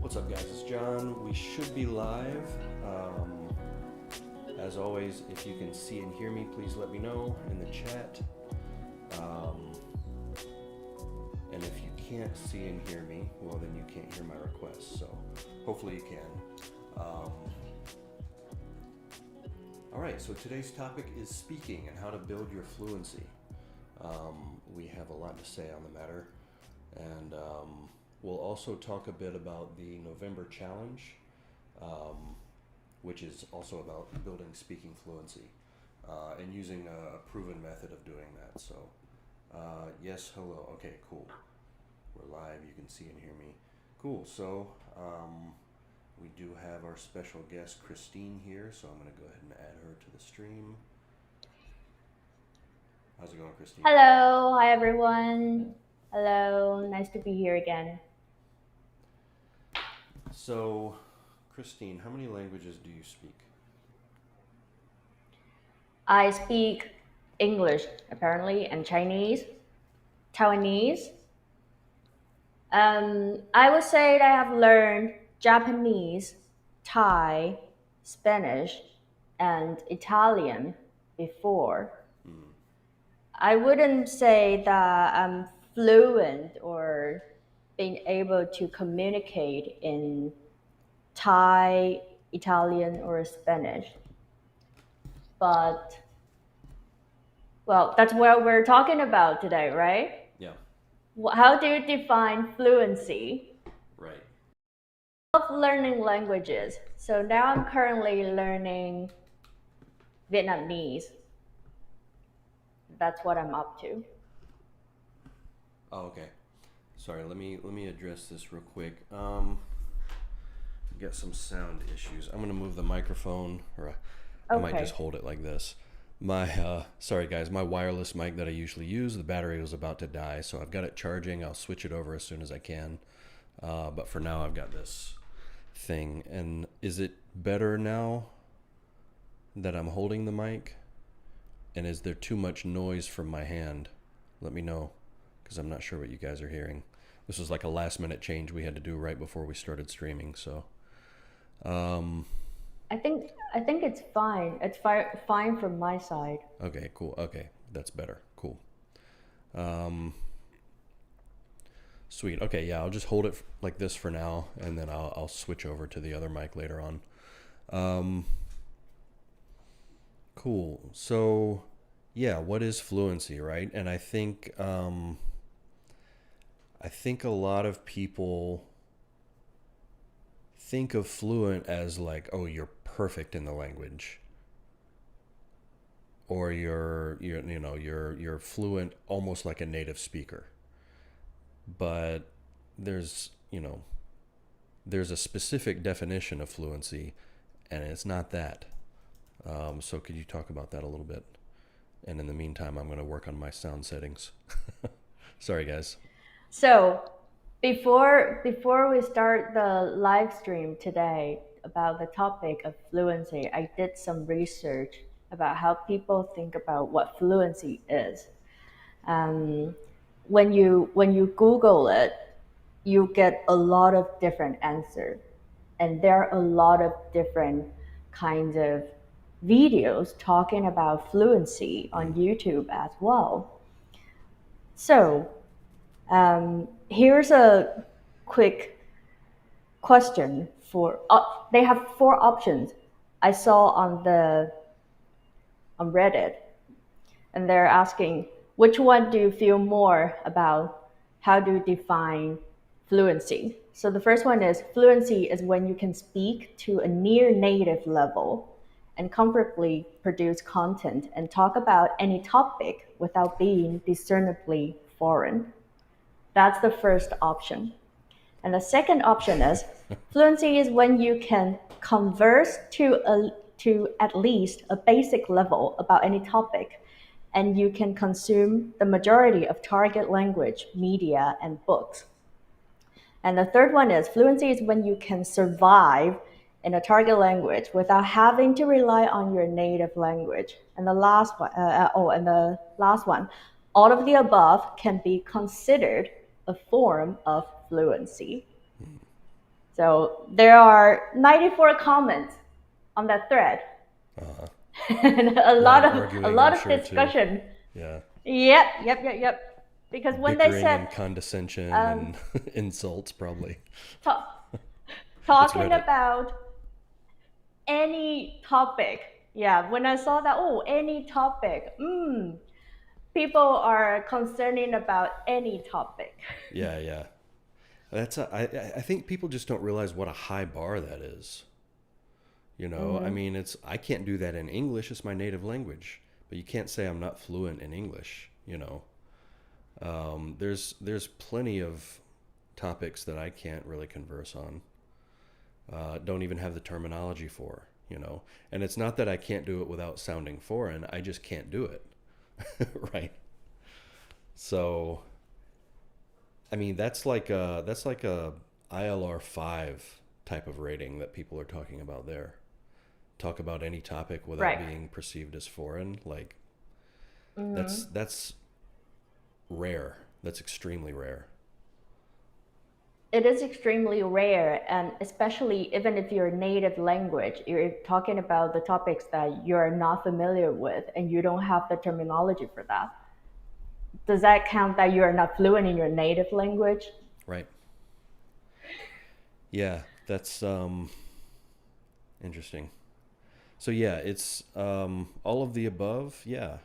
What's up, guys? It's John. We should be live. As always, if you can see and hear me, please let me know in the chat. And if you can't see and hear me, well, then you can't hear my request. So hopefully you can. All right, so today's topic is speaking and how to build your fluency. We have a lot to say on the matter, and we'll also talk a bit about the November challenge, which is also about building speaking fluency and using a proven method of doing that. So, yes, hello, okay, cool. We're live, you can see and hear me. Cool, so we do have our special guest, Christine, here, so I'm going to go ahead and add her to the stream. How's it going, Christine? Hello, hi everyone. Hello, nice to be here again. So, Christine, how many languages do you speak? I speak English, apparently, and Chinese, Taiwanese. I would say that I have learned Japanese, Thai, Spanish, and Italian before. I wouldn't say that I'm fluent or being able to communicate in Thai, Italian, or Spanish. But, well, that's what we're talking about today, right? Yeah, How do you define fluency? right. I love learning languages. So now I'm currently learning Vietnamese. That's what I'm up to. Oh, okay. Sorry, let me address this real quick. Got some sound issues. I'm gonna move the microphone, or I might just hold it like this. My sorry guys, my wireless mic that I usually use, the battery was about to die, so I've got it charging. I'll switch it over as soon as I can. But for now, I've got this thing. And is it better now that I'm holding the mic? And is there too much noise from my hand? Let me know, because I'm not sure what you guys are hearing. This was like a last minute change we had to do right before we started streaming. So, I think it's fine. It's fine from my side. okay, cool. Okay, that's better. Cool. Sweet. Okay, yeah, I'll just hold it like this for now, and then I'll switch over to the other mic later on. Cool. So, yeah, what is fluency, right? And I think a lot of people think of fluent as like, oh, you're perfect in the language, or you're fluent almost like a native speaker. But there's a specific definition of fluency, and it's not that. So could you talk about that a little bit? And in the meantime, I'm going to work on my sound settings. Sorry, guys. So before we start the live stream today about the topic of fluency, I did some research about how people think about what fluency is. When you Google it, you get a lot of different answers, and there are a lot of different kinds of videos talking about fluency on YouTube as well. So here's a quick question for. They have 4 options I saw on Reddit, and they're asking which one do you feel more about? How do you define fluency? So the first one is fluency is when you can speak to a near native level and comfortably produce content and talk about any topic without being discernibly foreign. That's the first option. And the second option is fluency is when you can converse to at least a basic level about any topic, and you can consume the majority of target language, media, and books. And the third one is fluency is when you can survive in a target language without having to rely on your native language. And the last one, all of the above can be considered a form of fluency. So there are 94 comments on that thread, Uh-huh. and A lot of a arguing, I'm lot of sure, too. discussion. Yeah. Yep. Because when they Bickering said and condescension um, and insults, probably. ta- It's talking Reddit. about any topic, yeah, when I saw that, oh, any topic, people are concerning about any topic. Yeah, yeah. I think people just don't realize what a high bar that is. I Hmm. mean, I can't do that in English. It's my native language, but you can't say I'm not fluent in English. There's plenty of topics that I can't really converse on. Don't even have the terminology for. And it's not that I can't do it without sounding foreign. I just can't do it, right? So, I mean, that's like a ILR 5 type of rating that people are talking about there. Talk about any topic without Right. being perceived as foreign. Like Hmm. that's rare. That's extremely rare. It is extremely rare, and especially even if your native language, you're talking about the topics that you're not familiar with and you don't have the terminology for that. Does that count that you're not fluent in your native language? Right. Yeah, that's interesting. So yeah, it's all of the above. Yeah.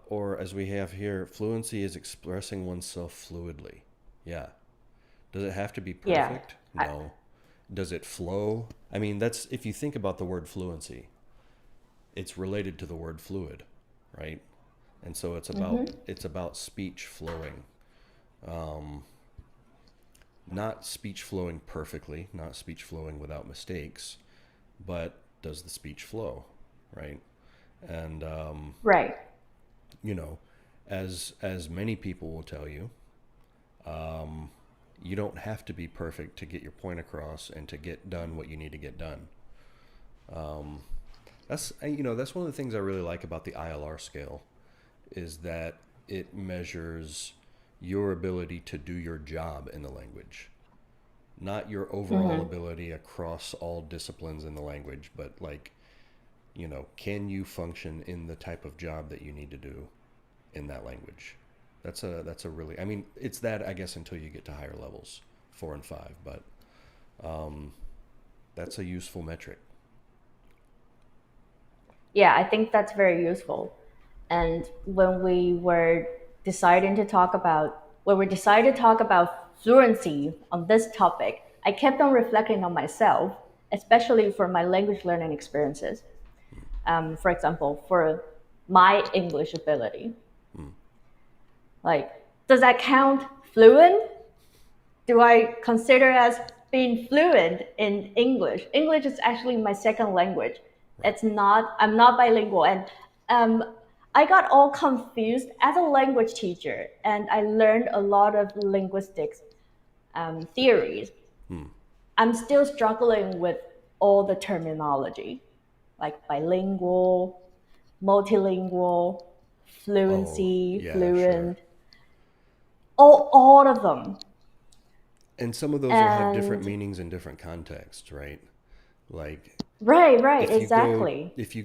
Or as we have here, fluency is expressing oneself fluidly. Yeah. Does it have to be Yeah. perfect? I, No. Does it flow? I mean, that's if you think about the word fluency, it's related to the word fluid, right? And so mhm. it's about speech flowing. Um, Not speech flowing perfectly, not speech flowing without mistakes, but does the speech flow, right? And Right. you know, as many people will tell you, you don't have to be perfect to get your point across and to get done what you need to get done. That's one of the things I really like about the ILR scale is that it measures your ability to do your job in the language, not your overall Hmm. ability across all disciplines in the language, but like, can you function in the type of job that you need to do in that language? That's a really, I mean, it's that, I guess, until you get to higher levels, 4 and 5, but that's a useful metric. Yeah, I think that's very useful. And when we decided to talk about fluency on this topic, I kept on reflecting on myself, especially for my language learning experiences. For example, for my English ability, Mm. like, does that count fluent? Do I consider as being fluent in English? English is actually my second language. Right. I'm not bilingual. And I got all confused as a language teacher, and I learned a lot of linguistics theories. Mm. I'm still struggling with all the terminology, like bilingual, multilingual, Oh, fluency, yeah, sure. fluent, all of them. And some of those will have different And meanings in different contexts, right? Like right, if you go exactly. if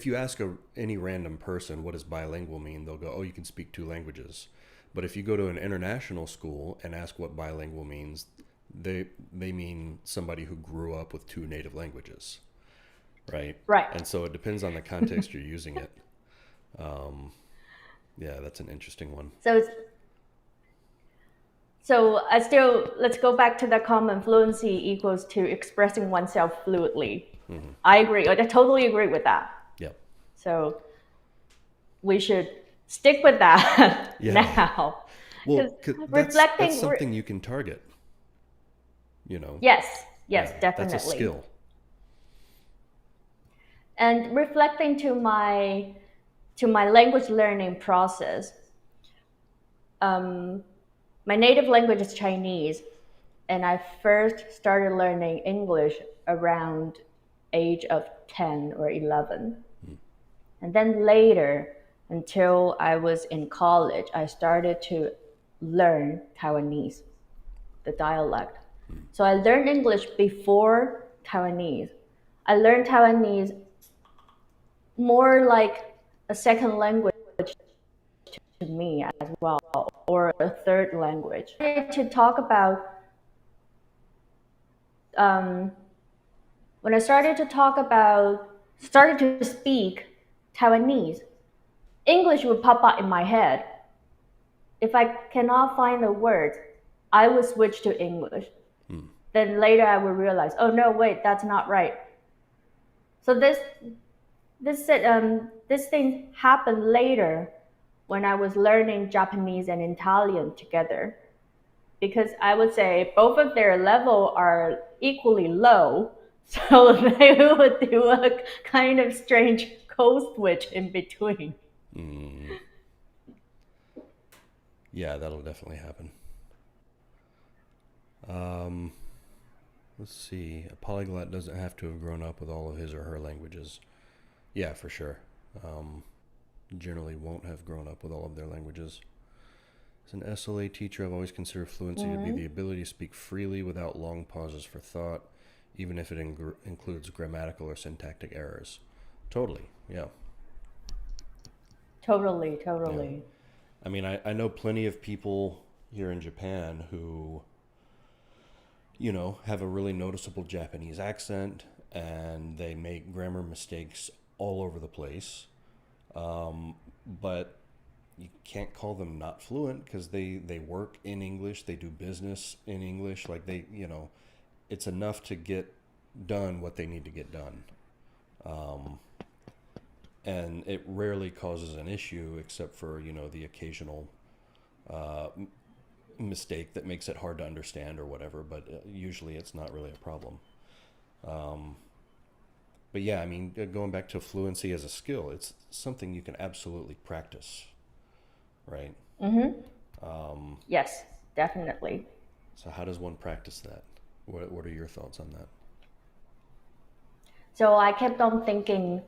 you ask any random person what does bilingual mean, they'll go, "Oh, you can speak 2 languages." But if you go to an international school and ask what bilingual means, they mean somebody who grew up with 2 native languages, right? Right. And so it depends on the context you're using it. Yeah, that's an interesting one. So it's, so I still let's go back to the common fluency equals to expressing oneself fluidly. Hmm. I agree. I totally agree with that. Yep. So we should stick with that Yeah. now. Well, Because 'cause that's reflecting, something you can target. You know. yes, Yeah, that's a definitely. skill. And reflecting to my language learning process, my native language is Chinese, and I first started learning English around age of 10 or 11. And then later, until I was in college, I started to learn Taiwanese, the dialect. So I learned English before Taiwanese. I learned Taiwanese more like a second language to me as well, or a third language. To talk about um, when I started to speak Taiwanese, English would pop up in my head. If I cannot find the words, I would switch to English. Then later I would realize, oh no, wait, that's not right. So this thing happened later when I was learning Japanese and Italian together, because I would say both of their level are equally low. So they would do a kind of strange code switch in between. Mm. Yeah, that'll definitely happen. Um, let's see. A polyglot doesn't have to have grown up with all of his or her languages. Yeah, for sure. Um, Generally won't have grown up with all of their languages. As an SLA teacher, I've always considered fluency to be the ability to speak freely without long pauses for thought, even if it includes grammatical or syntactic errors. Totally, yeah. Totally, Yeah. totally. I mean, I know plenty of people here in Japan who, have a really noticeable Japanese accent and they make grammar mistakes all over the place. But you can't call them not fluent because they work in English, they do business in English. Like it's enough to get done what they need to get done. And it rarely causes an issue except for, the occasional mistake that makes it hard to understand or whatever, but usually it's not really a problem. But yeah, I mean, going back to fluency as a skill, it's something you can absolutely practice, right? Yes, definitely. So how does one practice that? What are your thoughts on that? So I kept on thinking,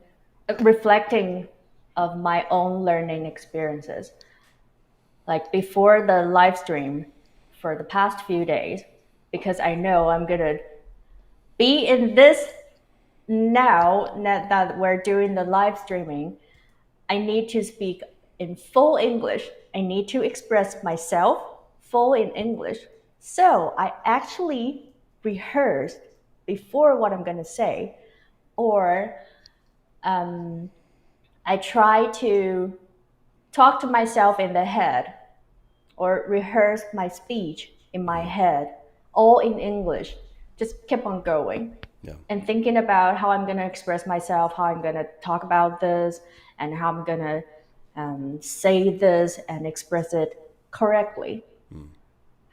reflecting of my own learning experiences. Like before the live stream for the past few days, because I know I'm gonna be in this now that we're doing the live streaming, I need to speak in full English. I need to express myself full in English. So I actually rehearsed before what I'm going to say, or I try to talk to myself in the head or rehearse my speech in my head, all in English. Just keep on going Yeah. and thinking about how I'm going to express myself, how I'm going to talk about this, and how I'm going to say this and express it correctly.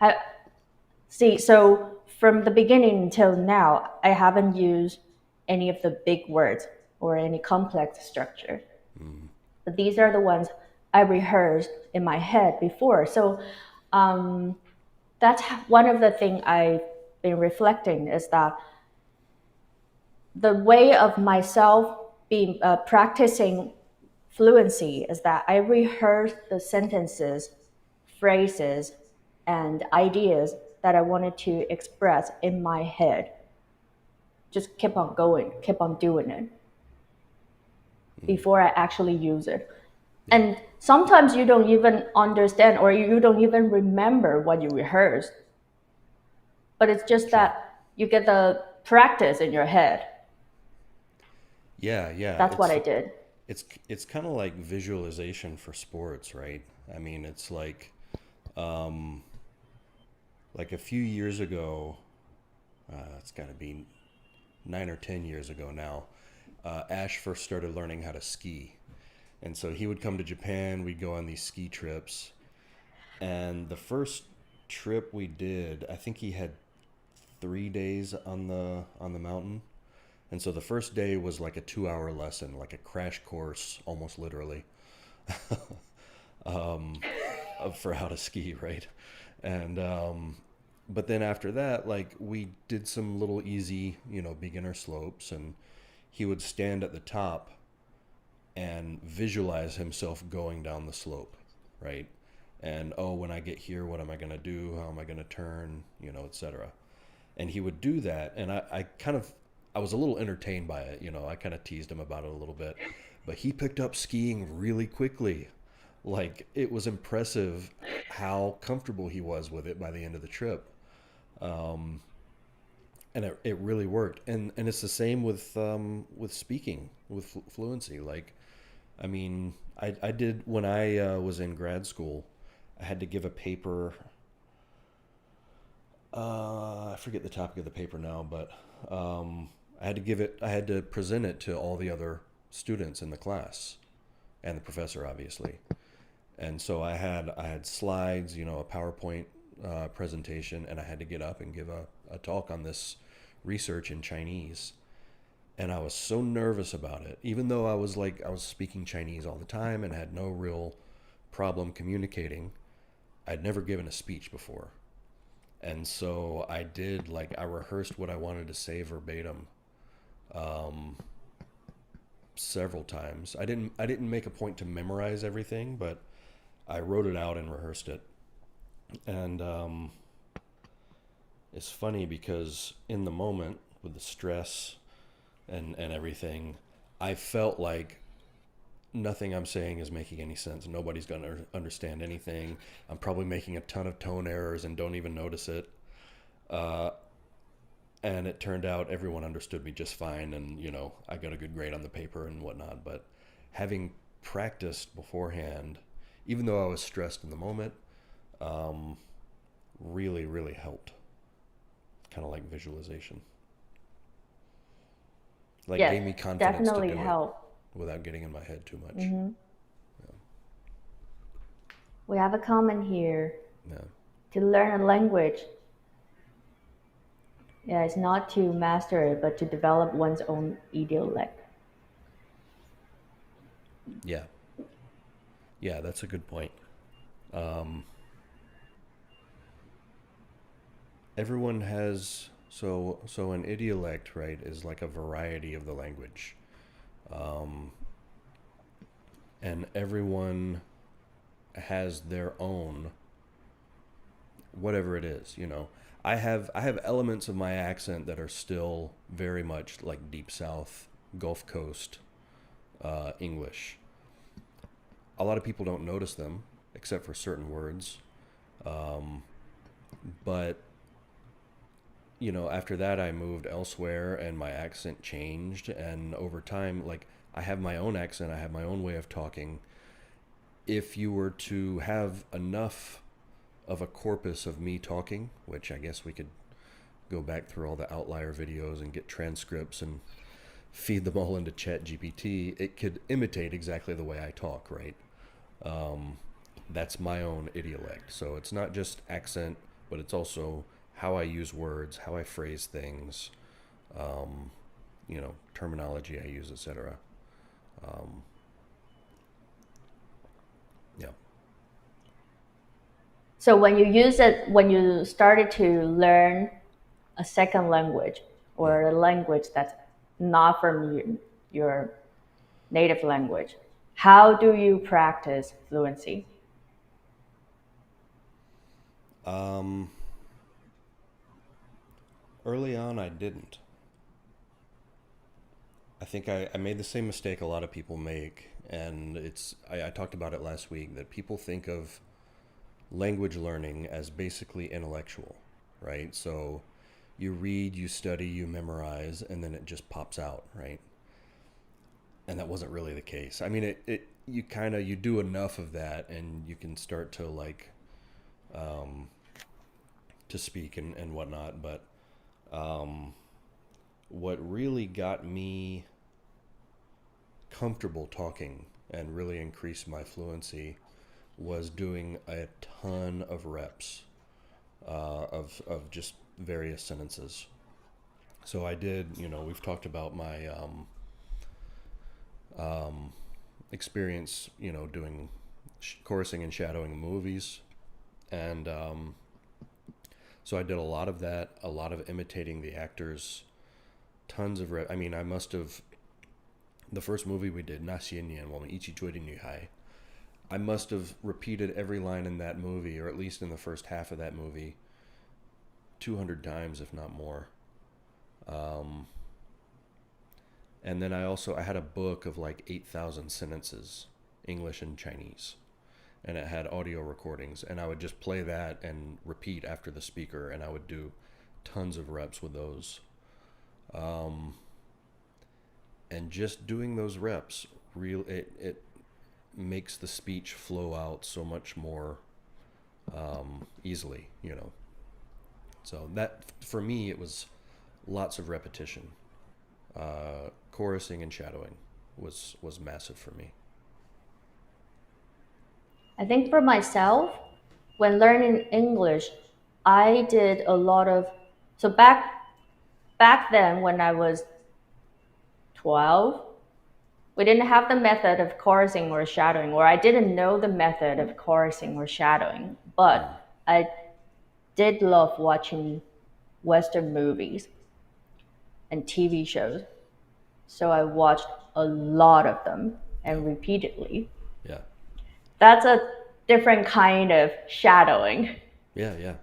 I, see, so from the beginning until now, I haven't used any of the big words or any complex structure. But these are the ones I rehearsed in my head before. So that's one of the things I've been reflecting is that the way of myself being practicing fluency is that I rehearse the sentences, phrases, and ideas that I wanted to express in my head. Just keep on going, keep on doing it before I actually use it. And sometimes you don't even understand or you don't even remember what you rehearsed. But it's just Sure. that you get the practice in your head. Yeah, yeah. That's what I did. It's kind of like visualization for sports, right? I mean, it's um, like a few years ago. It's got to be 9 or 10 years ago now. Ash first started learning how to ski, and so he would come to Japan. We'd go on these ski trips, and the first trip we did, I think he had 3 days on the mountain. And so the first day was like a 2 hour lesson, like a crash course, almost literally, for how to ski, right? And but then after that, like we did some little easy, beginner slopes, and he would stand at the top and visualize himself going down the slope, right? And oh, when I get here, what am I going to do? How am I going to turn? Etc. And he would do that, and I was a little entertained by it. I kind of teased him about it a little bit, but he picked up skiing really quickly. Like it was impressive how comfortable he was with it by the end of the trip. Um, and it really worked. And it's the same with speaking with fluency. Like I mean, I did when I was in grad school. I had to give a paper. I forget the topic of the paper now, but I had to give it. I had to present it to all the other students in the class, and the professor, obviously. And so I had slides, a PowerPoint presentation, and I had to get up and give a talk on this research in Chinese. And I was so nervous about it, even though I was speaking Chinese all the time and had no real problem communicating. I'd never given a speech before. And so I rehearsed what I wanted to say verbatim um, several times. I didn't make a point to memorize everything, but I wrote it out and rehearsed it. And it's funny because in the moment with the stress and everything, I felt like nothing I'm saying is making any sense. Nobody's going to understand anything. I'm probably making a ton of tone errors and don't even notice it. Uh, and it turned out everyone understood me just fine. And, I got a good grade on the paper and whatnot. But having practiced beforehand, even though I was stressed in the moment, um, really, really helped. Kind of like visualization. Like Yes, gave me confidence to definitely do it help. without getting in my head too much. Hmm. We have a comment here. Yeah. To learn a language, yeah, it's not to master it, but to develop one's own idiolect. Yeah. Yeah, that's a good point. Um, everyone has so an idiolect, right, is like a variety of the language. Um, and everyone has their own whatever it is. I have elements of my accent that are still very much like deep south, Gulf Coast English. A lot of people don't notice them except for certain words. Um, but after that, I moved elsewhere and my accent changed. And over time, like, I have my own accent, I have my own way of talking. If you were to have enough of a corpus of me talking, which I guess we could go back through all the Outlier videos and get transcripts and feed them all into Chat GPT, it could imitate exactly the way I talk, right? Um, that's my own idiolect. So it's not just accent, but it's also how I use words, how I phrase things, um, terminology I use, etc. Um, yeah. So when you use it, when you started to learn a second language Mm. or a language that's not from your native language, how do you practice fluency? Um, early on, I didn't. I think I made the same mistake a lot of people make, and I talked about it last week that people think of language learning as basically intellectual, right? So you read, you study, you memorize, and then it just pops out, right? And that wasn't really the case. I mean, it you kind of you do enough of that, and you can start to um, to speak and whatnot. But um, what really got me comfortable talking and really increased my fluency was doing a ton of reps of just various sentences. So I did, we've talked about my um, experience, doing chorusing and shadowing movies. And So I did a lot of that, a lot of imitating the actors, tons of I mean, I must have the first movie we did, Nasiennian, well, Ichi Chueri ni Hai. I must have repeated every line in that movie, or at least in the first half of that movie, 200 times, if not more. Um, and then I had a book of like 8,000 sentences, English and Chinese, and it had audio recordings, and I would just play that and repeat after the speaker, and I would do tons of reps with those. Um, and just doing those reps, it makes the speech flow out so much more easily, you know. So that for me, it was lots of repetition. Chorusing and shadowing was massive for me. I think for myself, when learning English, I did a lot of so back then when I was 12, we didn't have the method of chorusing or shadowing, or I didn't know the method of chorusing or shadowing, Mm. but I did love watching Western movies and TV shows. So I watched a lot of them Yeah, and repeatedly. yeah, That's a different kind of shadowing. yeah, yeah.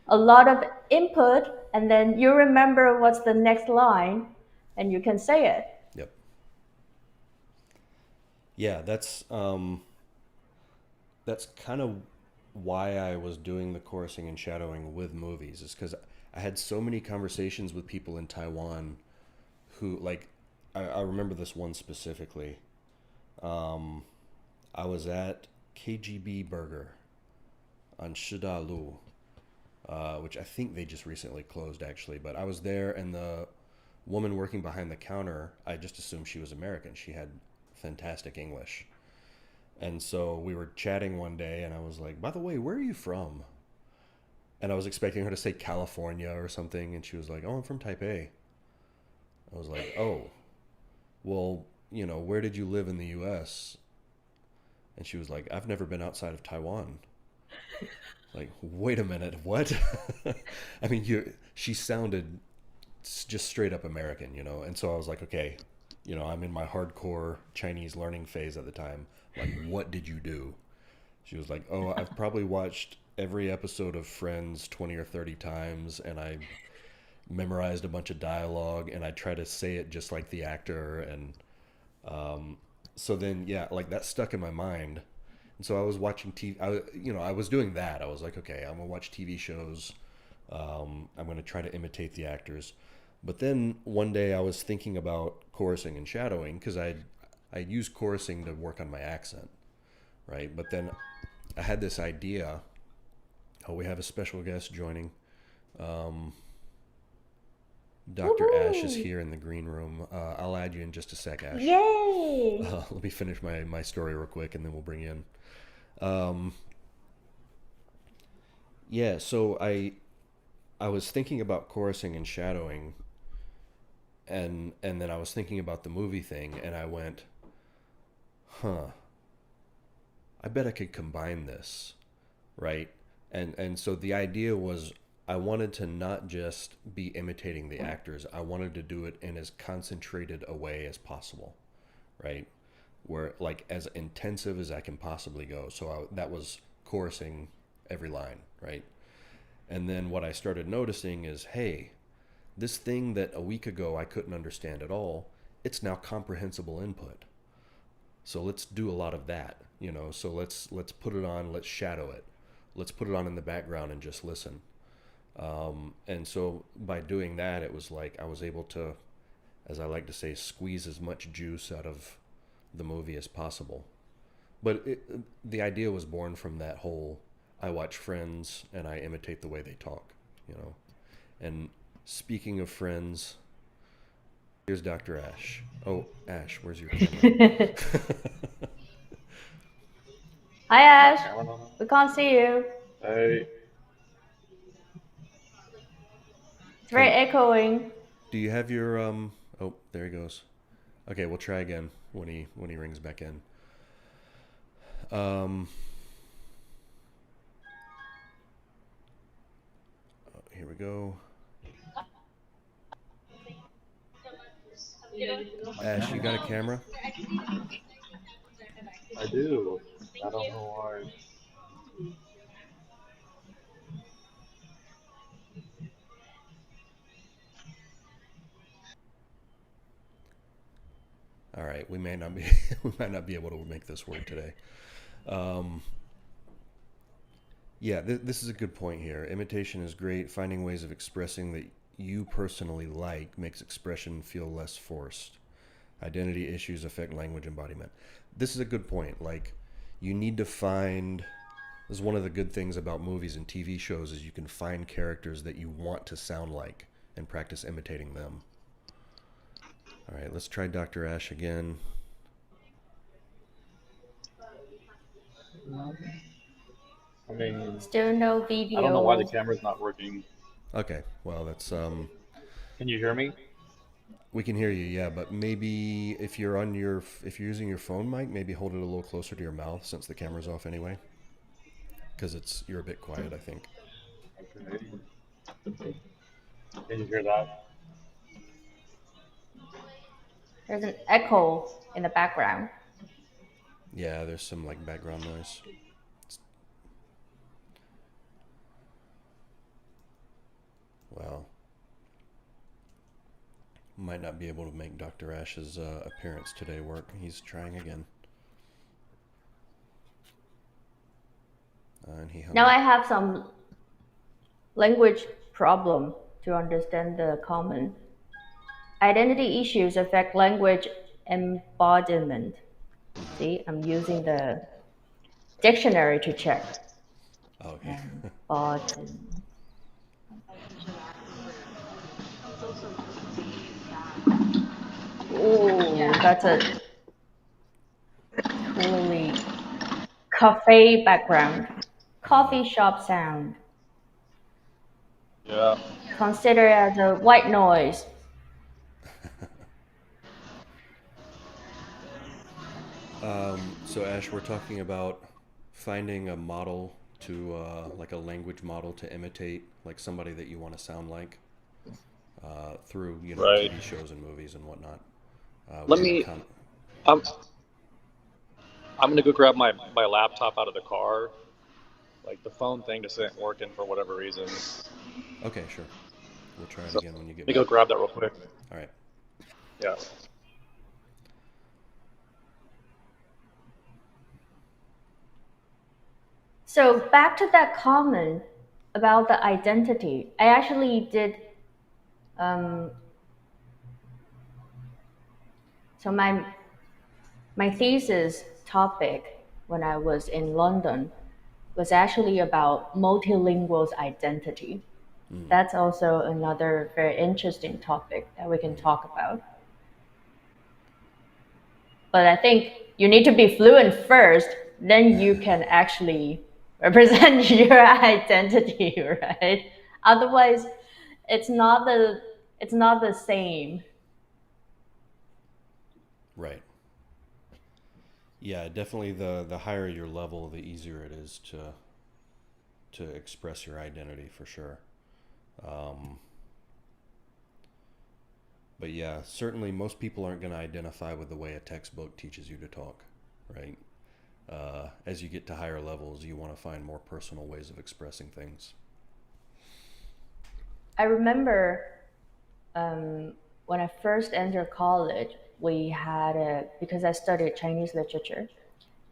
A lot of input, and then you remember what's the next line and you can say it. Yep. Yeah, that's kind of why I was doing the chorusing and shadowing with movies, is because I had so many conversations with people in Taiwan who like I remember this one specifically. Um, I was at KGB Burger on Shidalu, which I think they just recently closed actually. But I was there, and the woman working behind the counter, I just assumed she was American. She had fantastic English. And so we were chatting one day, and I was like, by the way, where are you from? And I was expecting her to say California or something. And she was like, oh, I'm from Taipei. I was like, oh, well, where did you live in the US? And she was like, I've never been outside of Taiwan. Like, wait a minute, what? I mean, she sounded just straight up American, And so I was like, okay, I'm in my hardcore Chinese learning phase at the time. Like, what did you do? She was like, oh, I've probably watched every episode of Friends 20 or 30 times, and I memorized a bunch of dialogue, and I try to say it just like the actor. And so then, yeah, like that stuck in my mind. And so I was watching TV. I was doing that. I was like, okay, I'm gonna watch TV shows. I'm gonna try to imitate the actors. But then one day I was thinking about chorusing and shadowing because I used chorusing to work on my accent, right? But then I had this idea. Oh, we have a special guest joining. Um, Dr. Ash is Woohoo! here in the green room. I'll add you in just a sec, Ash. Yay! Let me finish my story real quick, and then we'll bring you in. Um, yeah, so I was thinking about chorusing and shadowing, and then I was thinking about the movie thing, and I went, huh, I bet I could combine this, right? And so the idea was I wanted to not just be imitating the actors. I wanted to do it in as concentrated a way as possible, right? Where like as intensive as I can possibly go. So that was chorusing every line, right? And then what I started noticing is, hey, this thing that a week ago I couldn't understand at all, it's now comprehensible input. So let's do a lot of that, So let's put it on, let's shadow it. Let's put it on in the background and just listen. And so by doing that, it was like I was able to, as I like to say, squeeze as much juice out of the movie as possible. But the idea was born from that whole I watch Friends and I imitate the way they talk. And speaking of Friends, here's Dr. Ash. Oh, Ash, where's your camera? Hi Ash, Hello. we can't see you. Hey, It's very Can echoing. do you have your Oh, there he goes. Okay, we'll try again when he rings back in. Um go. Ash, you got a camera? I do. I don't know why. All right, we may not be we might not be able to make this work today. Um, yeah, this is a good point here. Imitation is great. Finding ways of expressing that you personally like makes expression feel less forced. Identity issues affect language embodiment. This is a good point. Like, you need to find. This is one of the good things about movies and TV shows is you can find characters that you want to sound like and practice imitating them. All right, let's try Dr. Ash again. I mean, Still no I don't know why the video. camera's not working. Okay, well that's Can you hear me? we can hear you, yeah, but maybe if you're using your phone mic, maybe hold it a little closer to your mouth since the camera's off anyway, because you're a bit quiet, I think. Okay. Can you hear that? There's an echo in the background. Yeah, there's some like background noise. Well, might not be able to make Dr. Ash's appearance today work. He's trying again. And he hung Now up. I have some language problem to understand the comment. Identity issues affect language embodiment. See, I'm using the dictionary to check. Okay. Embodiment. Oh, that's a totally cafe background. Coffee shop sound. Yeah. Consider as a white noise. So Ash, we're talking about finding a model to like a language model to imitate like somebody that you want to sound like through Right. TV shows and movies and whatnot. We Let have a me. I'm. I'm gonna go grab my laptop out of the car. Like the phone thing just isn't working for whatever reason. Okay, sure. We'll try it So again when you let get me go back. grab that real quick. All right. Yeah. So back to that comment about the identity. I actually did. Um, so my thesis topic when I was in London was actually about multilingual's identity. Mm, That's also another very interesting topic that we can talk about. But I think you need to be fluent first, then you can actually represent your identity, right? Otherwise, it's not the it's not the same. right. Yeah, definitely the higher your level, the easier it is to express your identity for sure. Um, but yeah, certainly most people aren't going to identify with the way a textbook teaches you to talk, right? As you get to higher levels, you want to find more personal ways of expressing things. I remember when I first entered college, we had because I studied Chinese literature,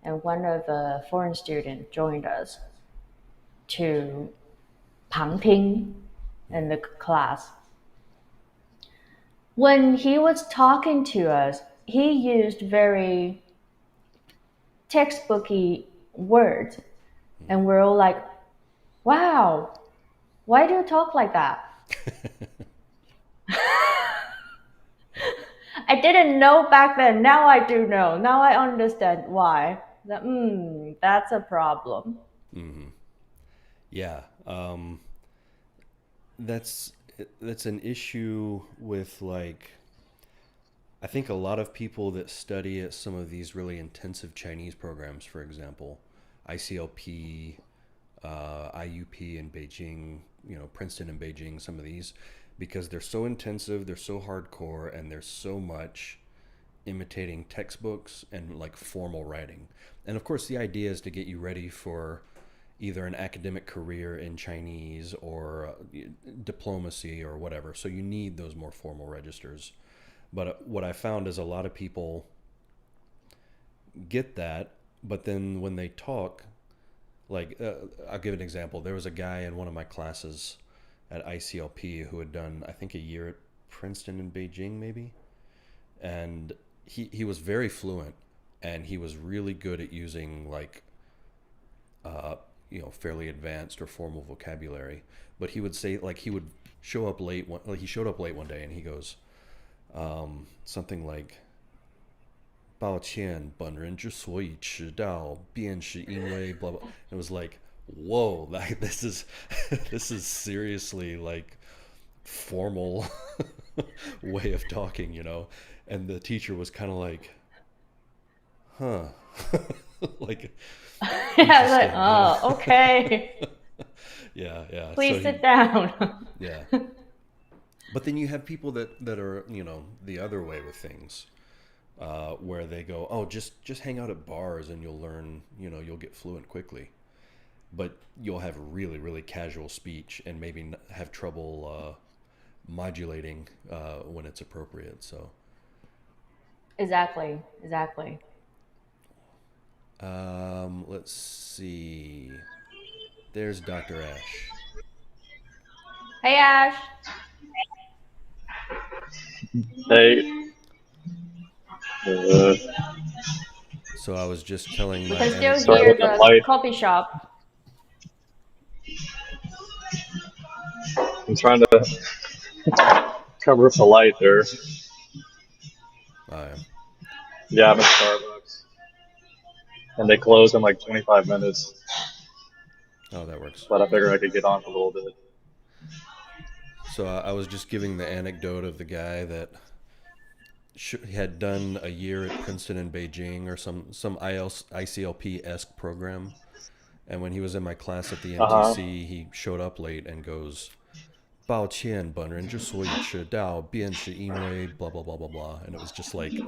and one of the foreign students joined us to 旁听 in the class. When he was talking to us, he used very textbooky words, and we're all like, "Wow, why do you talk like that?" I didn't know back then. Now I do know. Now I understand why. That's a problem. Mm-hmm. Yeah, that's that's an issue with like I think a lot of people that study at some of these really intensive Chinese programs, for example, ICLP, IUP in Beijing, Princeton and Beijing, some of these, because they're so intensive, they're so hardcore, and there's so much imitating textbooks and like formal writing. And of course, the idea is to get you ready for either an academic career in Chinese or diplomacy or whatever. So you need those more formal registers. But what I found is a lot of people get that, but then when they talk, like I'll give an example. There was a guy in one of my classes at ICLP who had done, I think, a year at Princeton and Beijing, maybe, and he was very fluent, and he was really good at using like fairly advanced or formal vocabulary. But he would say, like, he would show up late one like he showed up late one day, and he goes something like 抱歉，本人之所以迟到，便是因为 blah blah. It was like, whoa, like this is this is seriously like formal way of talking, And the teacher was kind of like, huh, like Yeah, like, interesting, oh, okay. Yeah, yeah. Please sit down. Yeah. But then you have people that are the other way with things, where they go, oh, just hang out at bars and you'll learn, you'll get fluent quickly. But you'll have really, really casual speech and maybe have trouble modulating when it's appropriate. So Exactly, exactly. let's see. There's Dr. Ash. Hey, Ash. Hey, uh, So I was just telling We my can still sorry hear about that the light. coffee shop. I'm trying to cover up the light there. Yeah. Yeah, I'm at Starbucks, and they close in like 25 minutes. Oh, that works. But I figured I could get on for a little bit. So I was just giving the anecdote of the guy that had done a year at Princeton and Beijing or some ICLP-esque program. And when he was in my class at the Uh huh. NTC, he showed up late and goes, 抱歉，本人之所以迟到，便是因为 blah blah blah blah blah, and it was just like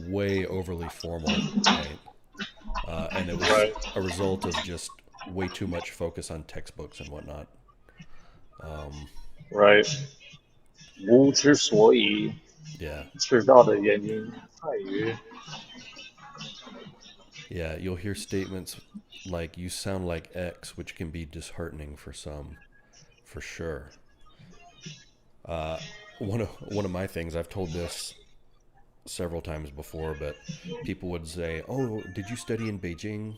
way overly formal, right? And it was Right. a result of just way too much focus on textbooks and whatnot. Right. 无之所以 Yeah, 迟到的原因在于 yeah. You'll hear statements like "you sound like X," which can be disheartening for some, for sure. One of my things, I've told this several times before, but people would say, "Oh, did you study in Beijing?"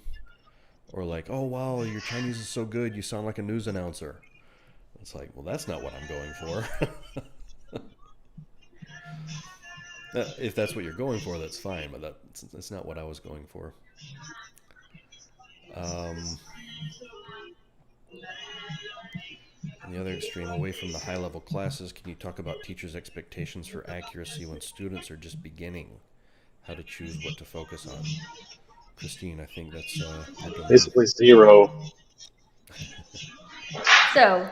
Or like, "Oh wow, your Chinese is so good, you sound like a news announcer." It's like, well, that's not what I'm going for. If that's what you're going for, that's fine, but that's not what I was going for. Um, on the other extreme, away from the high level classes, can you talk about teachers' expectations for accuracy when students are just beginning? How to choose what to focus on? Christine, I think that's your domain. basically zero. So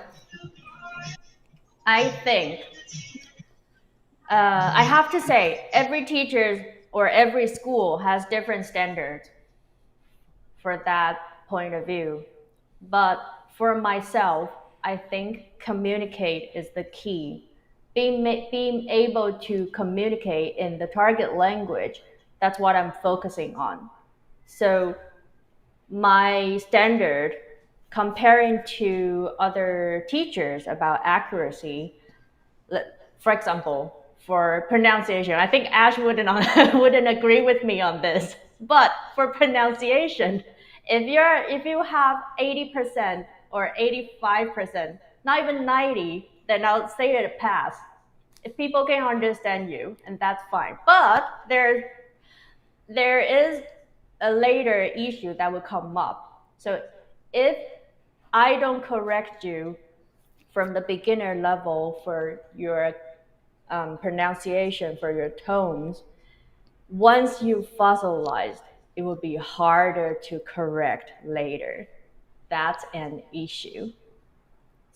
I think I have to say every teacher or every school has different standards for that point of view. But for myself, I think communicate is the key. Being able to communicate in the target language, that's what I'm focusing on. So my standard comparing to other teachers about accuracy, for example, for pronunciation, I think Ash wouldn't agree with me on this. But for pronunciation, if you have 80% or 85%, not even 90, then I'll say it a pass. If people can understand you, and that's fine. But there is a later issue that will come up. So if I don't correct you from the beginner level for your pronunciation, for your tones, once you fossilize, it will be harder to correct later. That's an issue.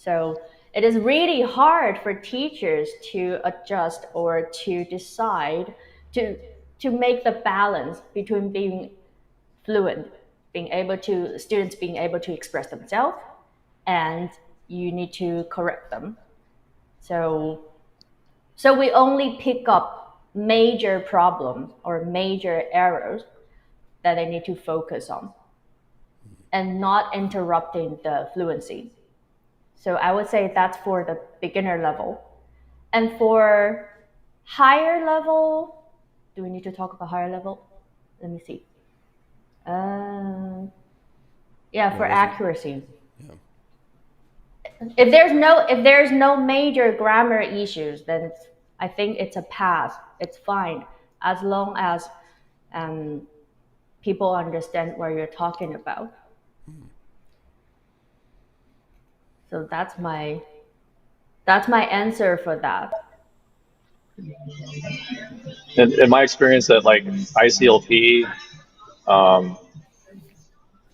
So it is really hard for teachers to adjust or to decide to to make the balance between being fluent, being able to students being able to express themselves, and you need to correct them. So so we only pick up major problems or major errors that they need to focus on and not interrupting the fluency. So I would say that's for the beginner level. And for higher level, do we need to talk about higher level? Let me see. Uh, yeah, No, for it wasn't. accuracy. Yeah. If there's no major grammar issues, then I think it's a pass. It's fine as long as um, people understand what you're talking about. So that's my answer for that. In my experience at like ICLP, um,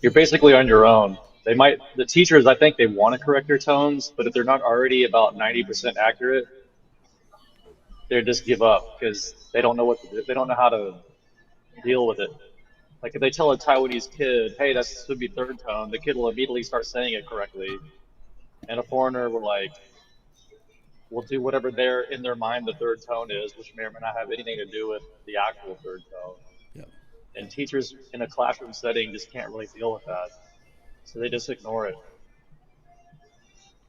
you're basically on your own. The teachers, I think they want to correct your tones, but if they're not already about 90% accurate, they just give up because they don't know what to do. They don't know how to deal with it. Like if they tell a Taiwanese kid, "Hey, that should be third tone," the kid will immediately start saying it correctly, and a foreigner will do whatever they're in their mind the third tone is, which may or may not have anything to do with the actual third tone. Yeah. And teachers in a classroom setting just can't really deal with that, so they just ignore it.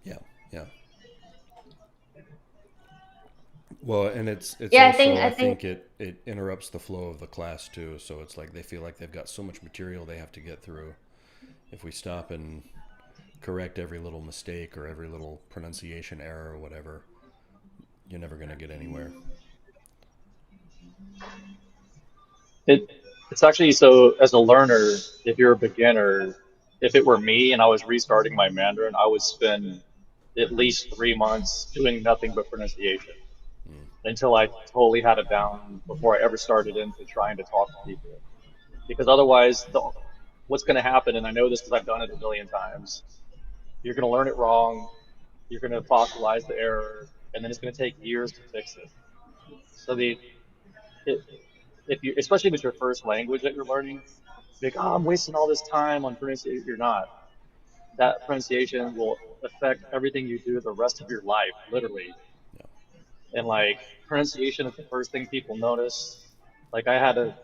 Yeah. Yeah. Well, and it's Yeah, also, I I think think it interrupts the flow of the class too. So it's like they feel like they've got so much material they have to get through. If we stop and correct every little mistake or every little pronunciation error or whatever, you're never going to get anywhere. It it's actually so as a learner, if you're a beginner, if it were me and I was restarting my Mandarin, I would spend at least 3 months doing nothing but pronunciation until I totally had it down before I ever started into trying to talk to people. Because otherwise, what's going to happen, and I know this because I've done it a million times, you're going to learn it wrong, you're going to fossilize the error, and then it's going to take years to fix it. So it, if you, especially if it's your first language that you're learning, like, oh, I'm wasting all this time on pronunciation. You're not. That pronunciation will affect everything you do the rest of your life, literally. Yeah. And like pronunciation is the first thing people notice. Like I had a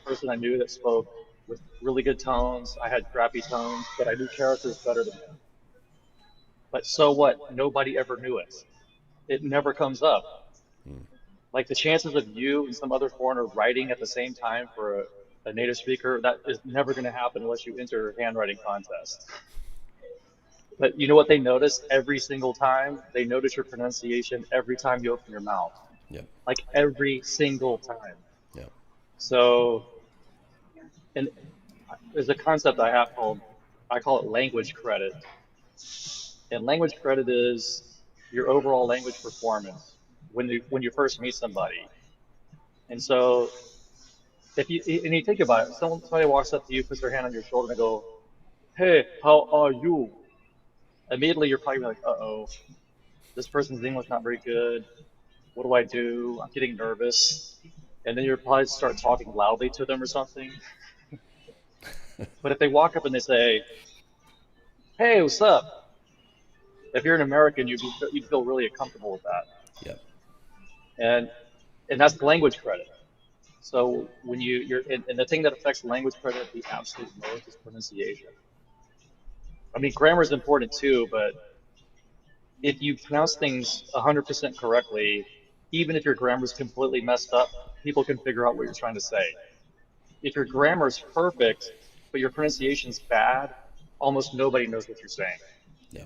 person I knew that spoke with really good tones. I had crappy tones, but I knew characters better than him. But so what? Nobody ever knew it. It never comes up. Like the chances of you and some other foreigner writing at the same time for a native speaker, that is never going to happen unless you enter a handwriting contest. But you know what they notice every single time? They notice your pronunciation every time you open your mouth, Yeah. like every single time. Yeah. So, and there's a concept I have I call it language credit. And language credit is your overall language performance when you first meet somebody. And so, and you think about it, somebody walks up to you, puts their hand on your shoulder, and go, "Hey, how are you?" Immediately, you're probably like, "Uh-oh, this person's English not very good. What do I do? I'm getting nervous." And then you'll probably start talking loudly to them or something. But if they walk up and they say, "Hey, what's up?" If you're an American, you'd feel really comfortable with that. Yeah. And and that's the language credit. So when and the thing that affects language credit the absolute most is pronunciation. I mean, grammar is important too, but if you pronounce things 100% correctly, even if your grammar is completely messed up, people can figure out what you're trying to say. If your grammar is perfect, but your pronunciation's bad, almost nobody knows what you're saying. Yeah.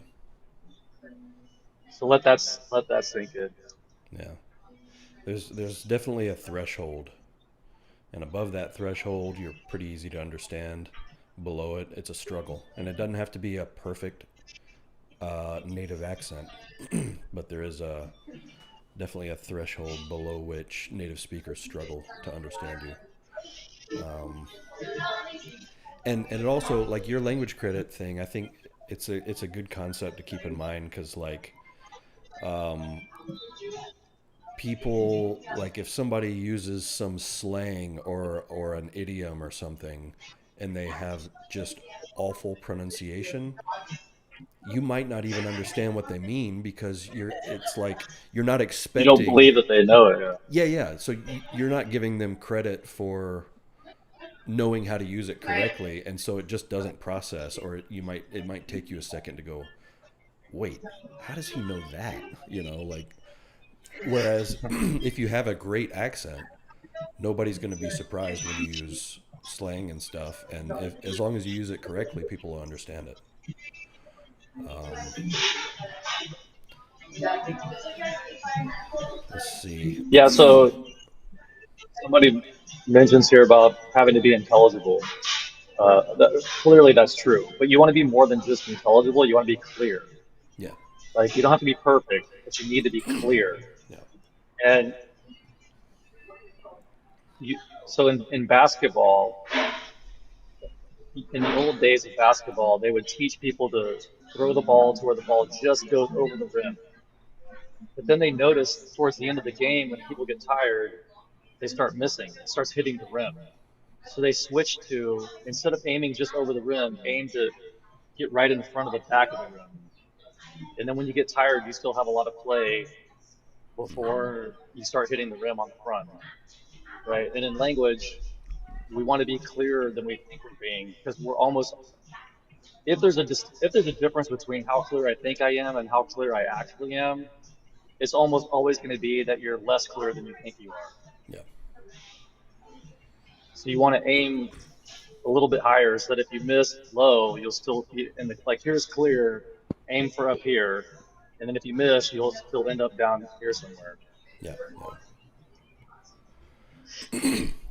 So let that sink in. Yeah. There's definitely a threshold, and above that threshold, you're pretty easy to understand. Below it, it's a struggle, and it doesn't have to be a perfect native accent, but there is a definitely a threshold below which native speakers struggle to understand you. Um, and it also, like your language credit thing, I think it's a good concept to keep in mind because like um, people like if somebody uses some slang or an idiom or something and they have just awful pronunciation, you might not even understand what they mean because it's like you're not You don't expecting. believe that they know it. Yeah. Yeah, yeah, so you're not giving them credit for knowing how to use it correctly, and so it just doesn't process, or it might take you a second to go, wait, how does he know that, like. Whereas if you have a great accent, nobody's going to be surprised when you use slang and stuff, and as long as you use it correctly, people will understand it. um, let's see. Yeah. So somebody mentions here about having to be intelligible. Clearly, that's true. But you want to be more than just intelligible. You want to be clear. Yeah, Like you don't have to be perfect, but you need to be clear. yeah, And you, so in basketball, in the old days of basketball, they would teach people to throw the ball to where the ball just goes over the rim. But then they notice towards the end of the game when people get tired, they start missing. It starts hitting the rim. So they switch to, instead of aiming just over the rim, aim to get right in front of the back of the rim. And then when you get tired, you still have a lot of play before you start hitting the rim on the front, right? And in language, we want to be clearer than we think we're being because we're almost, if there's a difference between how clear I think I am and how clear I actually am, it's almost always going to be that you're less clear than you think you are. yeah, So you want to aim a little bit higher so that if you miss low, you'll still be in the, like, here's clear, aim for up here, and then if you miss, you'll still end up down here somewhere. yeah, yeah.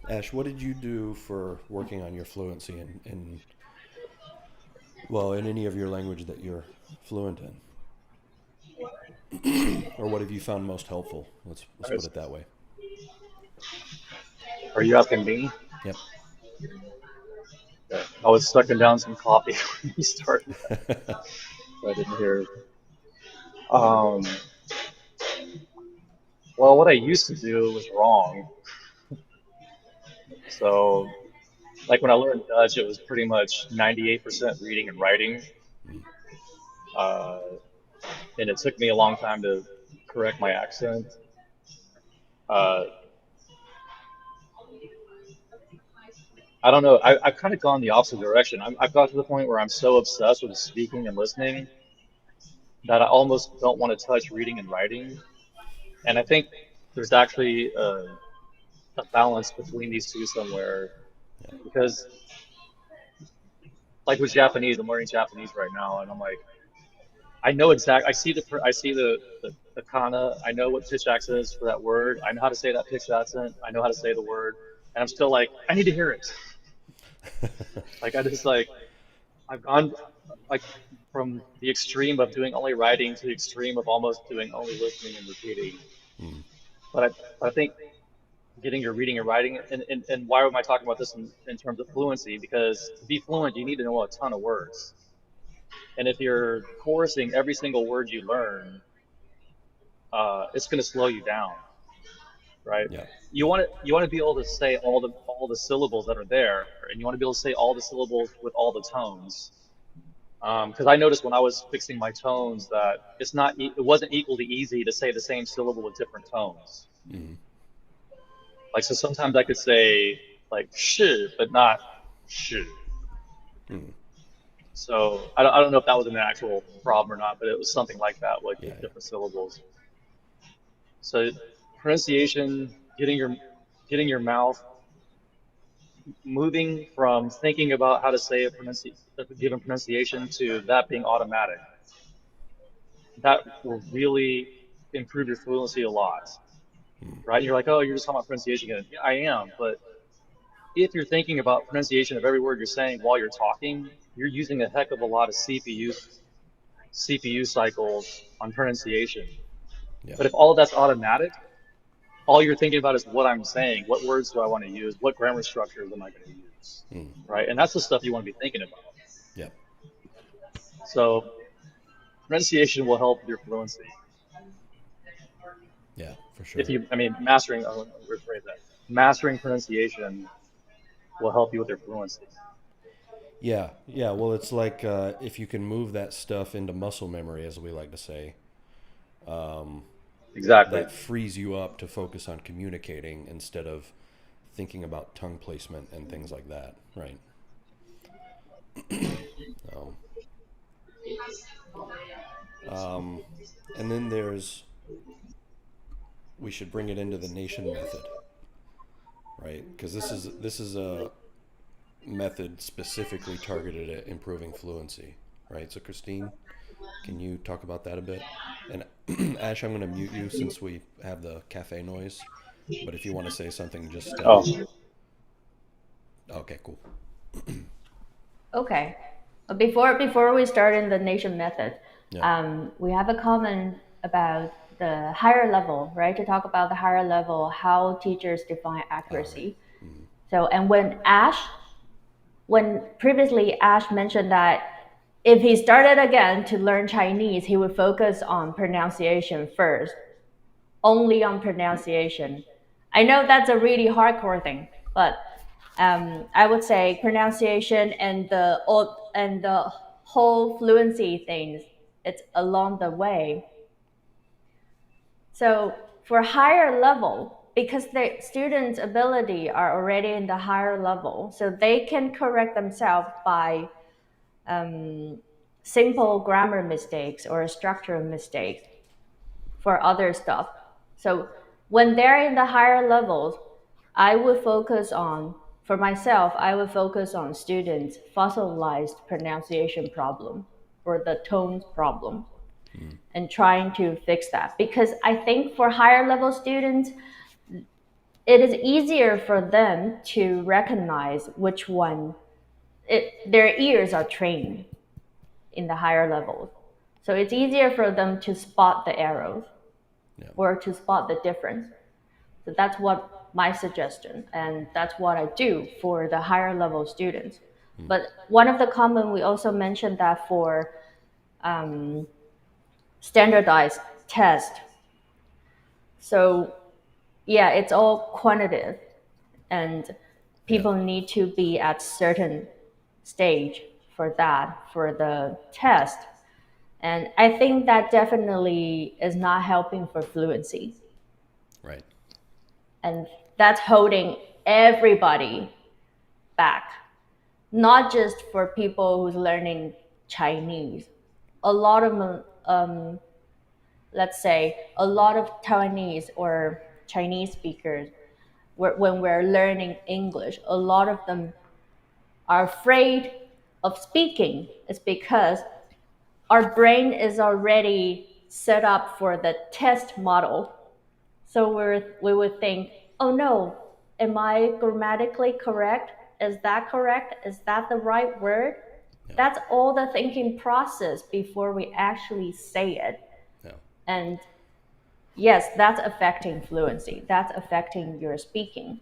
Ash, what did you do for working on your fluency in well, in any of your language that you're fluent in? Or what have you found most helpful? Let's put it that way. Are you asking me? Yep. Yeah. I was sucking down some coffee when you started. I didn't hear. Um, well, what I used to do was wrong. So, like when I learned Dutch, it was pretty much 98% reading and writing. Mm, Uh, and it took me a long time to correct my accent. Uh, I don't know. I've kind of gone the opposite direction. I've got to the point where I'm so obsessed with speaking and listening that I almost don't want to touch reading and writing. And I think there's actually a balance between these two somewhere yeah, because, like with Japanese, I'm learning Japanese right now, and I'm like, I know exact. I see the kana. I know what pitch accent is for that word. I know how to say that pitch accent. I know how to say the word, and I'm still like, I need to hear it. Like I just like I've gone like from the extreme of doing only writing to the extreme of almost doing only listening and repeating. mm, But I think getting your reading and writing, and why am I talking about this in terms of fluency? Because to be fluent, you need to know a ton of words. And if you're chorusing every single word you learn, it's going to slow you down, right? yeah, You want to be able to say all the syllables that are there, and you want to be able to say all the syllables with all the tones. Because I noticed when I was fixing my tones that it wasn't equally easy to say the same syllable with different tones. mm, Like so, sometimes I could say like sh, but not sh. mm, So I don't know if that was an actual problem or not, but it was something like that, like yeah, with different syllables. So pronunciation, getting your mouth moving from thinking about how to say a given pronunciation to that being automatic. That will really improve your fluency a lot, mm, right? And you're like, oh, you're just talking about pronunciation again. Yeah, I am, but if you're thinking about pronunciation of every word you're saying while you're talking, you're using a heck of a lot of CPU cycles on pronunciation. yeah, But if all of that's automatic, all you're thinking about is what I'm saying, what words do I want to use, what grammar structures am I going to use, mm, right? And that's the stuff you want to be thinking about. yeah, So pronunciation will help with your fluency. Yeah, for If sure. you, I mean, mastering, oh, let me rephrase that. Mastering pronunciation will help you with your fluency. Yeah, yeah. Well, it's like if you can move that stuff into muscle memory, as we like to say, um, Exactly. that frees you up to focus on communicating instead of thinking about tongue placement and things like that, right? Um, um, and then there's we should bring it into the nation method, right? Because this is a method specifically targeted at improving fluency, right? So, Christine, can you talk about that a bit? And Ash, I'm going to mute you since we have the cafe noise. But if you want to say something, just Oh, okay, cool. Okay. Before we start in the nation method, Yeah. we have a comment about the higher level, right? To talk about the higher level, how teachers define All right. accuracy. Mm, So, and when previously Ash mentioned that if he started again to learn Chinese, he would focus on pronunciation first, only on pronunciation. I know that's a really hardcore thing, but I would say pronunciation and the whole fluency things, it's along the way. So for higher level, because the students' ability are already in the higher level, so they can correct themselves by um, simple grammar mistakes or structural mistakes for other stuff. So when they're in the higher levels, I would focus on, for myself, I would focus on students' fossilized pronunciation problem or the tones problem mm, and trying to fix that. Because I think for higher level students, it is easier for them to recognize which one their ears are trained in the higher levels. So it's easier for them to spot the arrows yeah. or to spot the difference. So that's what my suggestion, and that's what I do for the higher level students. Mm, But one of the common, we also mentioned that for um, standardized test. So yeah, it's all quantitative, and yeah. people need to be at certain stage for that for the test. And I think that definitely is not helping for fluency, Right. and that's holding everybody back, not just for people who's learning Chinese. A lot of let's say a lot of Taiwanese or Chinese speakers, when we're learning English, a lot of them are afraid of speaking. It's because our brain is already set up for the test model. So we would think, oh no, am I grammatically correct? Is that correct? Is that the right word? Yeah. That's all the thinking process before we actually say it. Yeah. And yes, that's affecting fluency. That's affecting your speaking.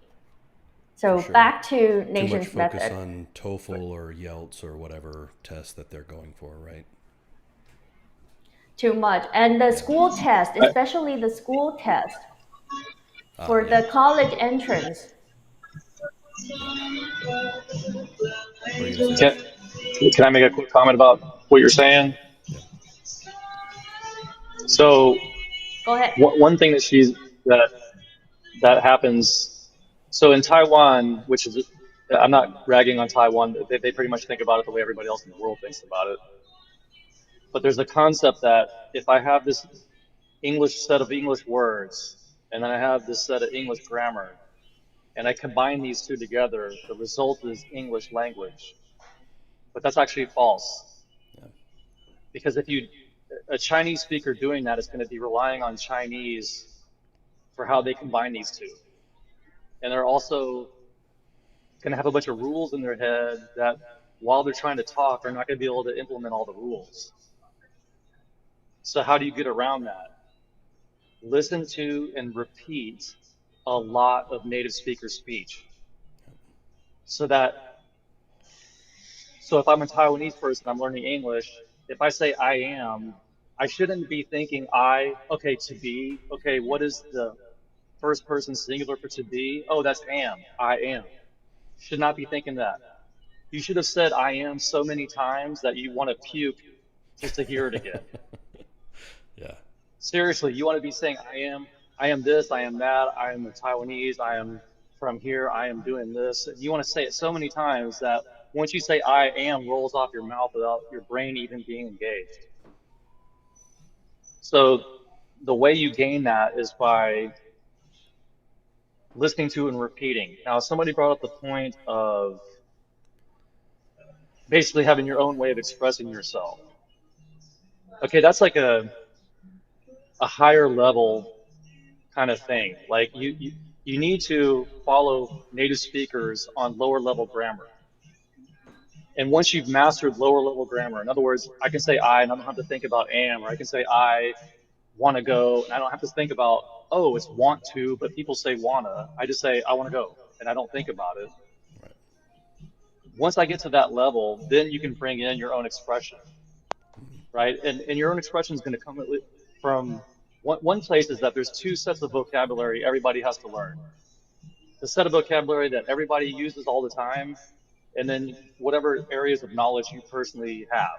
For So sure. back to Too much Nation's focus method. on TOEFL or YELTS or whatever test that they're going for, right? Too much. And the Yeah. school test, I, especially the school test Ah, for yeah. the college entrance. Yeah. What are you gonna say, can, Ash? can I make a quick comment about what you're saying? Yeah. So Go ahead. one thing that that happens. So in Taiwan, which is, I'm not ragging on Taiwan. They pretty much think about it the way everybody else in the world thinks about it. But there's a concept that if I have this English set of English words, and then I have this set of English grammar, and I combine these two together, the result is English language. But that's actually false. Yeah. Because if you, a Chinese speaker doing that is going to be relying on Chinese for how they combine these two. And they're also going to have a bunch of rules in their head that while they're trying to talk, they're not going to be able to implement all the rules. So how do you get around that? Listen to and repeat a lot of native speaker speech so that so if I'm a Taiwanese person, I'm learning English, If I say I am, I shouldn't be thinking okay, to be, okay, what is the first person singular for to be? Oh, that's am, I am. Should not be thinking that. You should have said I am so many times that you want to puke just to hear it again. Yeah. Seriously, you want to be saying I am this, I am that, I am a Taiwanese, I am from here, I am doing this. And you want to say it so many times that once you say I am rolls off your mouth without your brain even being engaged. So the way you gain that is by listening to and repeating. Now, somebody brought up the point of basically having your own way of expressing yourself. Okay, that's like a higher level kind of thing. Like you need to follow native speakers on lower level grammar. And once you've mastered lower level grammar, in other words, I can say I and I don't have to think about am, or I can say I want to go and I don't have to think about, oh, it's want to, but people say wanna. I just say I want to go and I don't think about it. Right. Once I get to that level, then you can bring in your own expression, right? And your own expression is going to come from one place is that there's two sets of vocabulary everybody has to learn. The set of vocabulary that everybody uses all the time, and then whatever areas of knowledge you personally have,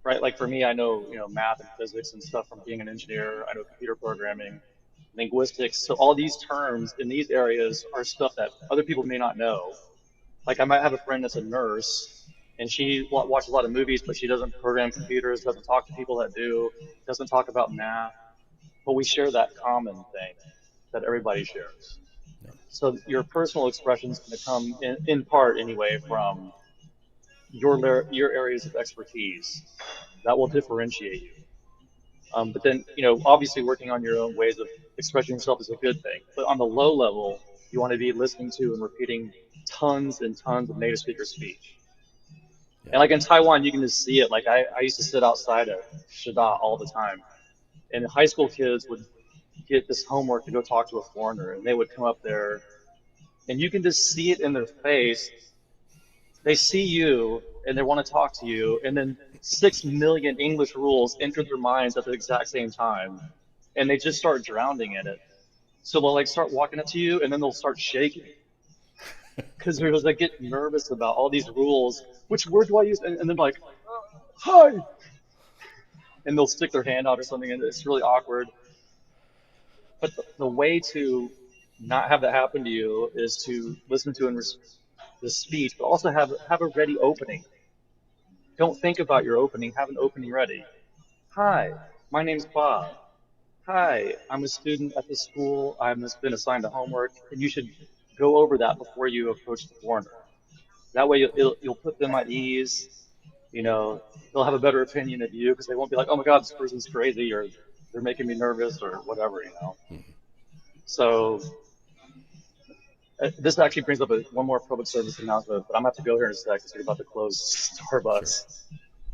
right? Like for me, I know, math and physics and stuff from being an engineer. I know computer programming, linguistics. So all these terms in these areas are stuff that other people may not know. Like I might have a friend that's a nurse and she watches a lot of movies, but she doesn't program computers, doesn't talk to people that do, doesn't talk about math, but we share that common thing that everybody shares. Yeah. So your personal expression is going to come in part anyway from your areas of expertise that will differentiate you. But then, obviously working on your own ways of expressing yourself is a good thing. But on the low level, you want to be listening to and repeating tons and tons of native speaker speech. Yeah. And like in Taiwan, you can just see it. Like I used to sit outside of Shida all the time, and high school kids would get this homework to go talk to a foreigner, and they would come up there, and you can just see it in their face. They see you, and they want to talk to you, and then 6 million English rules enter their minds at the exact same time, and they just start drowning in it. So they'll like start walking up to you, and then they'll start shaking because they're just like get nervous about all these rules. Which word do I use? And then like, hi, and they'll stick their hand out or something, and it's really awkward. But the way to not have that happen to you is to listen to the speech, but also have a ready opening. Don't think about your opening. Have an opening ready. Hi, my name's Bob. Hi, I'm a student at this school. I've been assigned to homework, and you should go over that before you approach the foreigner. That way, you'll put them at ease. You know, they'll have a better opinion of you because they won't be like, "Oh my God, this person's crazy," or "They're making me nervous," or whatever. So this actually brings up one more public service announcement, but I'm gonna have to go here in a sec because we're about to close Sure. Starbucks.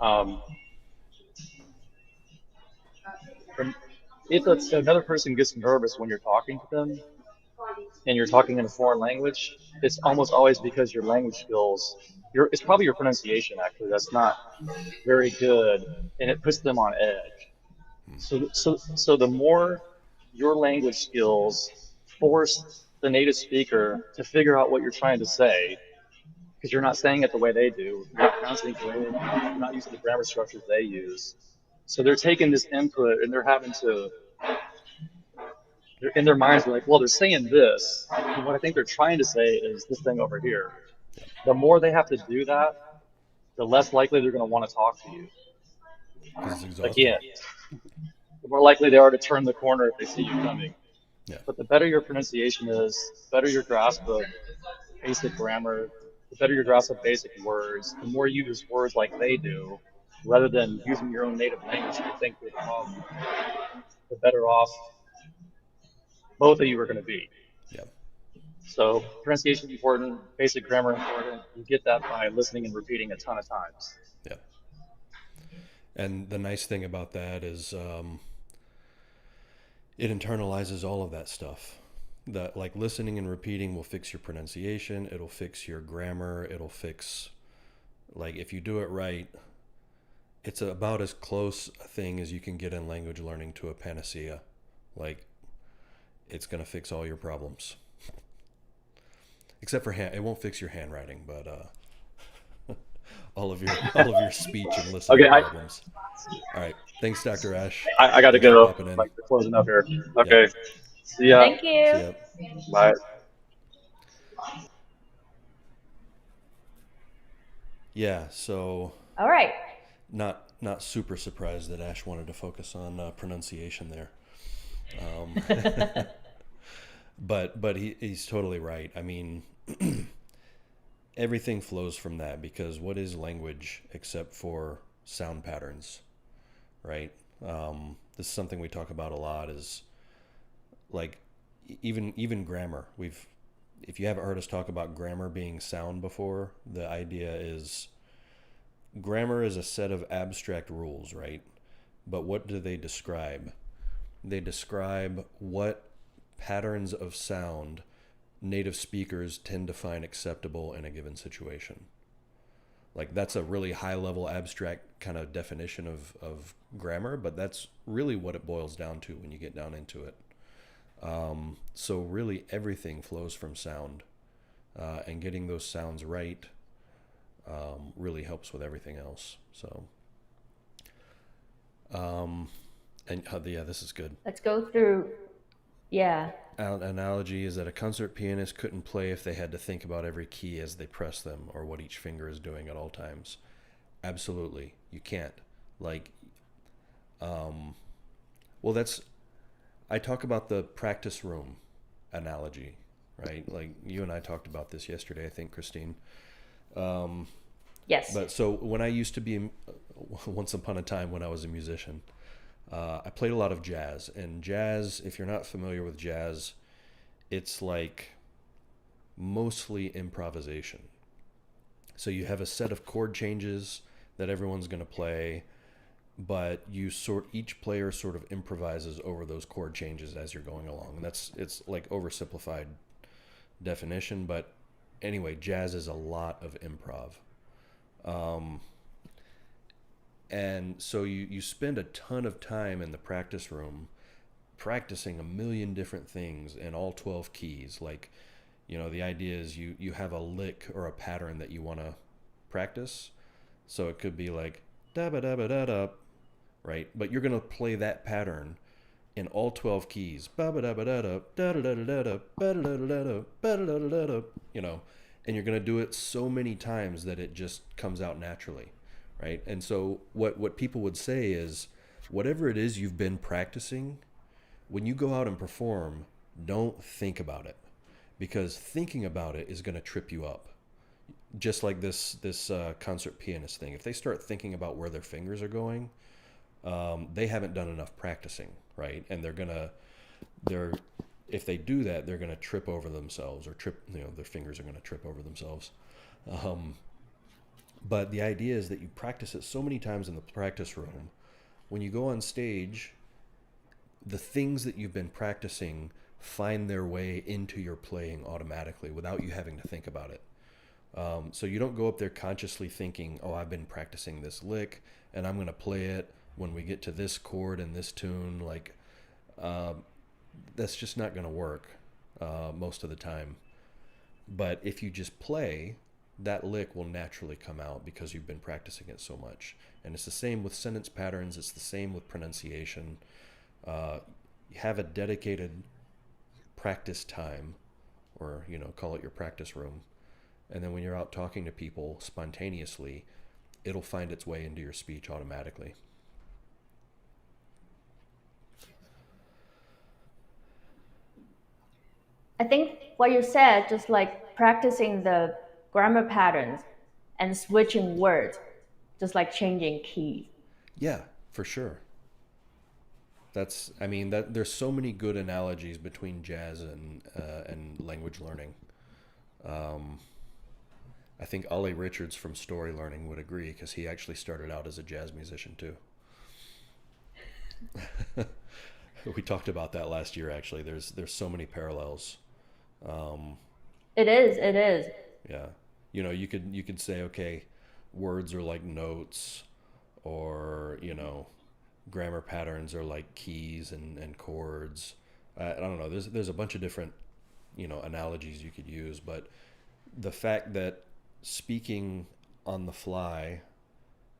Um, if another person gets nervous when you're talking to them and you're talking in a foreign language, it's almost always because your language skills, it's probably your pronunciation actually that's not very good, and it puts them on edge. So the more your language skills force the native speaker to figure out what you're trying to say, because you're not saying it the way they do, you're not pronouncing it the way they do, you're not using the grammar structures they use. So they're taking this input and they're having to, they're in their minds, they're like, well, they're saying this. And what I think they're trying to say is this thing over here. The more they have to do that, the less likely they're going to want to talk to you. Because it's exhausting. Again, the more likely they are to turn the corner if they see you coming. Yeah. But the better your pronunciation is, the better your grasp of basic grammar, the better your grasp of basic words, the more you use words like they do, rather than using your own native language to think through the problem, the better off both of you are going to be. Yeah. So pronunciation is important, basic grammar important. You get that by listening and repeating a ton of times. Yeah. And the nice thing about that is it internalizes all of that stuff. That like listening and repeating will fix your pronunciation. It'll fix your grammar. It'll fix, like, if you do it right, It's about as close a thing as you can get in language learning to a panacea. Like, it's going to fix all your problems. Except for it won't fix your handwriting, but all of your speech and listening Okay, problems. All right. Thanks, Dr. Ash. I got to Thanks for go. popping in. Like we're closing up here. Yep. Okay. See ya. Thank See you. ya. Bye. Yeah. So All right. not super surprised that Ash wanted to focus on pronunciation there. But he's totally right. I mean, everything flows from that because what is language except for sound patterns, right? This is something we talk about a lot. Is like even grammar. If you haven't heard us talk about grammar being sound before, the idea is grammar is a set of abstract rules, right? But what do they describe? They describe what patterns of sound native speakers tend to find acceptable in a given situation. Like that's a really high level abstract kind of definition of grammar, but that's really what it boils down to when you get down into it. So really everything flows from sound, and getting those sounds right really helps with everything else. So, and yeah, this is good. Let's go through. Yeah. Analogy is that a concert pianist couldn't play if they had to think about every key as they press them or what each finger is doing at all times. Absolutely, you can't. Like, well, I talk about the practice room analogy, right? Like you and I talked about this yesterday, I think, Christine. Yes. But so when I used to be, once upon a time when I was a musician, I played a lot of jazz. And jazz, if you're not familiar with jazz, it's like mostly improvisation. So you have a set of chord changes that everyone's going to play, but each player sort of improvises over those chord changes as you're going along. And it's like oversimplified definition, but anyway, jazz is a lot of improv. And so you spend a ton of time in the practice room practicing a million different things in all 12 keys. Like, the idea is you have a lick or a pattern that you want to practice. So it could be like da ba da ba da da, right? But you're going to play that pattern in all 12 keys. Ba ba da ba da da da da da da da ba da da da da ba da da da da, and you're going to do it so many times that it just comes out naturally, right? And so what people would say is whatever it is you've been practicing, when you go out and perform, don't think about it, because thinking about it is going to trip you up. Just like this concert pianist thing. If they start thinking about where their fingers are going, they haven't done enough practicing, right? And if they do that, they're going to trip over themselves or their fingers are going to trip over themselves. But the idea is that you practice it so many times in the practice room. When you go on stage, the things that you've been practicing find their way into your playing automatically without you having to think about it. So you don't go up there consciously thinking, oh, I've been practicing this lick and I'm going to play it when we get to this chord and this tune. Like, that's just not going to work most of the time. But if you just play, that lick will naturally come out because you've been practicing it so much. And it's the same with sentence patterns. It's the same with pronunciation. You have a dedicated practice time, or call it your practice room, and then when you're out talking to people spontaneously, it'll find its way into your speech automatically. I think what you said, just like practicing the grammar patterns and switching words, just like changing keys. Yeah, for sure. There's so many good analogies between jazz and language learning. I think Ollie Richards from Story Learning would agree, because he actually started out as a jazz musician too. We talked about that last year. Actually, there's so many parallels. It is. It is. Yeah, you could say, okay, words are like notes, or, grammar patterns are like keys and chords. I don't know. There's a bunch of different, analogies you could use, but the fact that speaking on the fly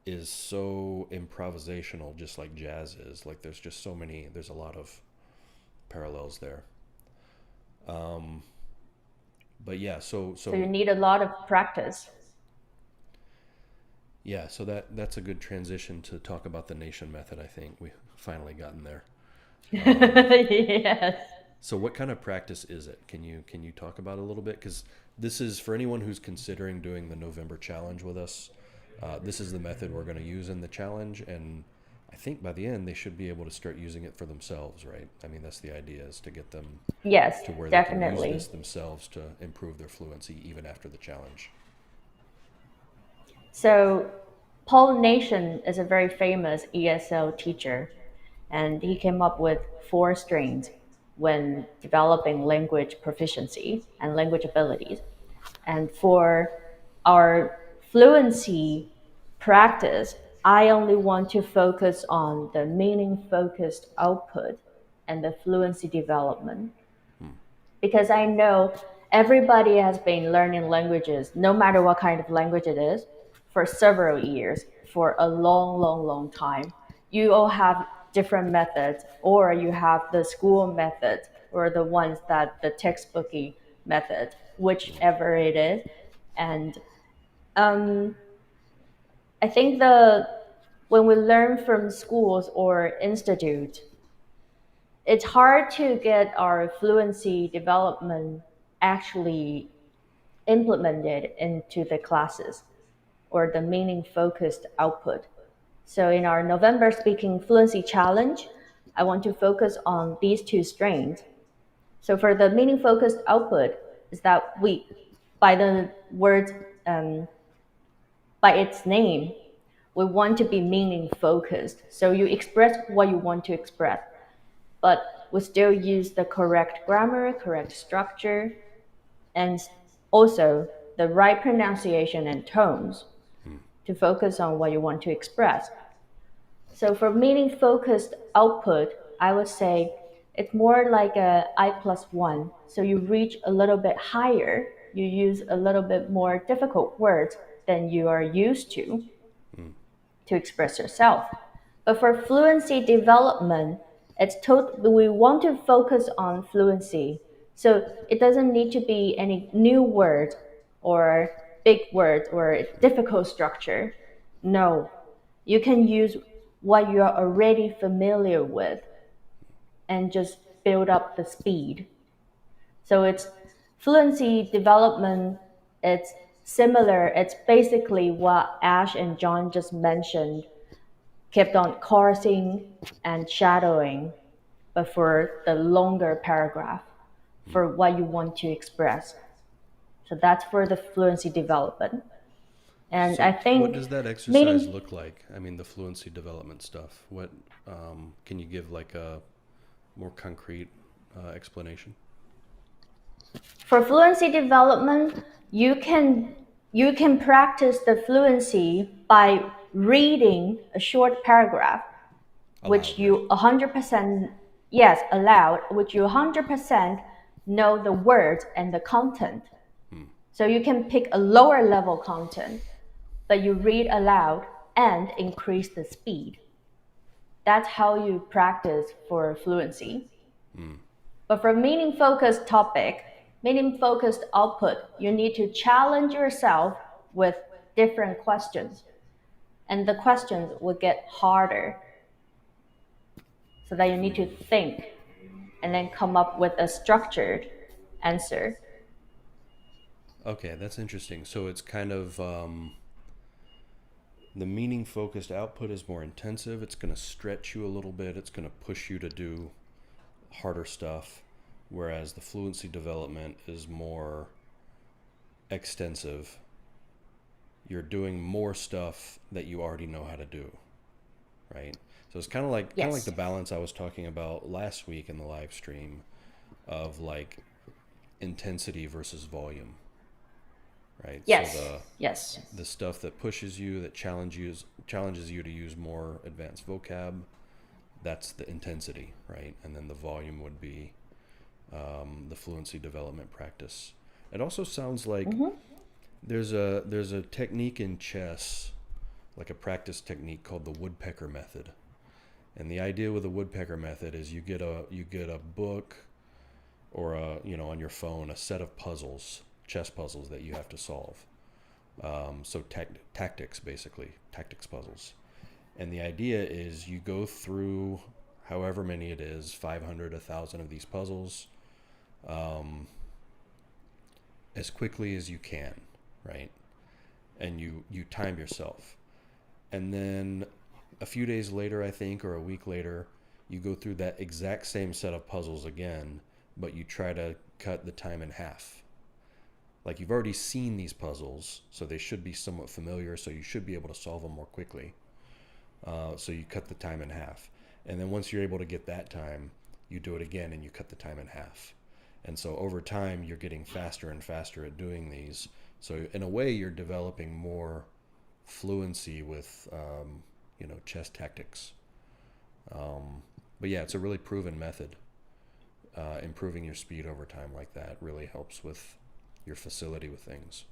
is so improvisational, just like jazz is. Like there's a lot of parallels there. But yeah, So you need a lot of practice. yeah, so that's a good transition to talk about the nation method. I think we finally gotten there. Yes. So what kind of practice is it? Can you talk about it a little bit? Because this is for anyone who's considering doing the November challenge with us. This is the method we're going to use in the challenge, and I think by the end they should be able to start using it for themselves, right? I mean, that's the idea, is to get them Yes, to where they can use definitely. this themselves to improve their fluency even after the challenge. So Paul Nation is a very famous ESL teacher, and he came up with four strings when developing language proficiency and language abilities. And for our fluency practice, I only want to focus on the meaning focused output and the fluency development, because I know everybody has been learning languages, no matter what kind of language it is, for several years, for a long, long, long time. You all have different methods, or you have the school method, or the ones that the textbooky method, whichever it is. And um, I think when we learn from schools or institute, it's hard to get our fluency development actually implemented into the classes or the meaning focused output. So in our November Speaking Fluency Challenge, I want to focus on these two strengths. So for the meaning focused output, is that by the word, by its name, we want to be meaning focused. So you express what you want to express, but we still use the correct grammar, correct structure, and also the right pronunciation and tones to focus on what you want to express. So for meaning focused output, I would say it's more like a I+1. So you reach a little bit higher, you use a little bit more difficult words than you are used to express yourself. But for fluency development, we want to focus on fluency. So it doesn't need to be any new word or big word or difficult structure. No, you can use what you're already familiar with and just build up the speed. So it's fluency development. It's similar. It's basically what Ash and John just mentioned, kept on parsing and shadowing, but for the longer paragraph, for what you want to express. So that's for the fluency development. And I So what think does that exercise meaning look like? I mean, the fluency development stuff. What can you give like a more concrete explanation? for fluency development, you can practice the fluency by reading a short paragraph, which Aloud, right? you 100%, yes, aloud, which you 100% know the words and the content. So you can pick a lower level content, but you read aloud and increase the speed. That's how you practice for fluency. But for meaning focused topic, meaning focused output, you need to challenge yourself with different questions. And the questions will get harder, so that you need to think and then come up with a structured answer. Okay, that's interesting. So it's kind of the meaning focused output is more intensive. It's going to stretch you a little bit. It's going to push you to do harder stuff, whereas the fluency development is more extensive. You're doing more stuff that you already know how to do, right? So it's kind of like the Yes. balance I was talking about last week in the live stream of like intensity versus volume. right? So Yes. Yes. the stuff that pushes you, that challenges you to use more advanced vocab, that's the intensity, right? And then the volume would be the fluency development practice. It also sounds like there's a technique in chess, like a practice technique called the woodpecker method. And the idea with the woodpecker method is you get a book or on your phone a set of puzzles, chess puzzles that you have to solve. So tactics, basically tactics puzzles. And the idea is you go through however many it is, 500, 1,000 of these puzzles, as quickly as you can, right? And you time yourself. And then a few days later, I think, or a week later, you go through that exact same set of puzzles again, but you try to cut the time in half. Like you've already seen these puzzles, so they should be somewhat familiar, so you should be able to solve them more quickly. So you cut the time in half. And then once you're able to get that time, you do it again and you cut the time in half. And so over time, you're getting faster and faster at doing these. So in a way, you're developing more fluency with, chess tactics. But yeah, it's a really proven method. Improving your speed over time like that really helps with your facility with things.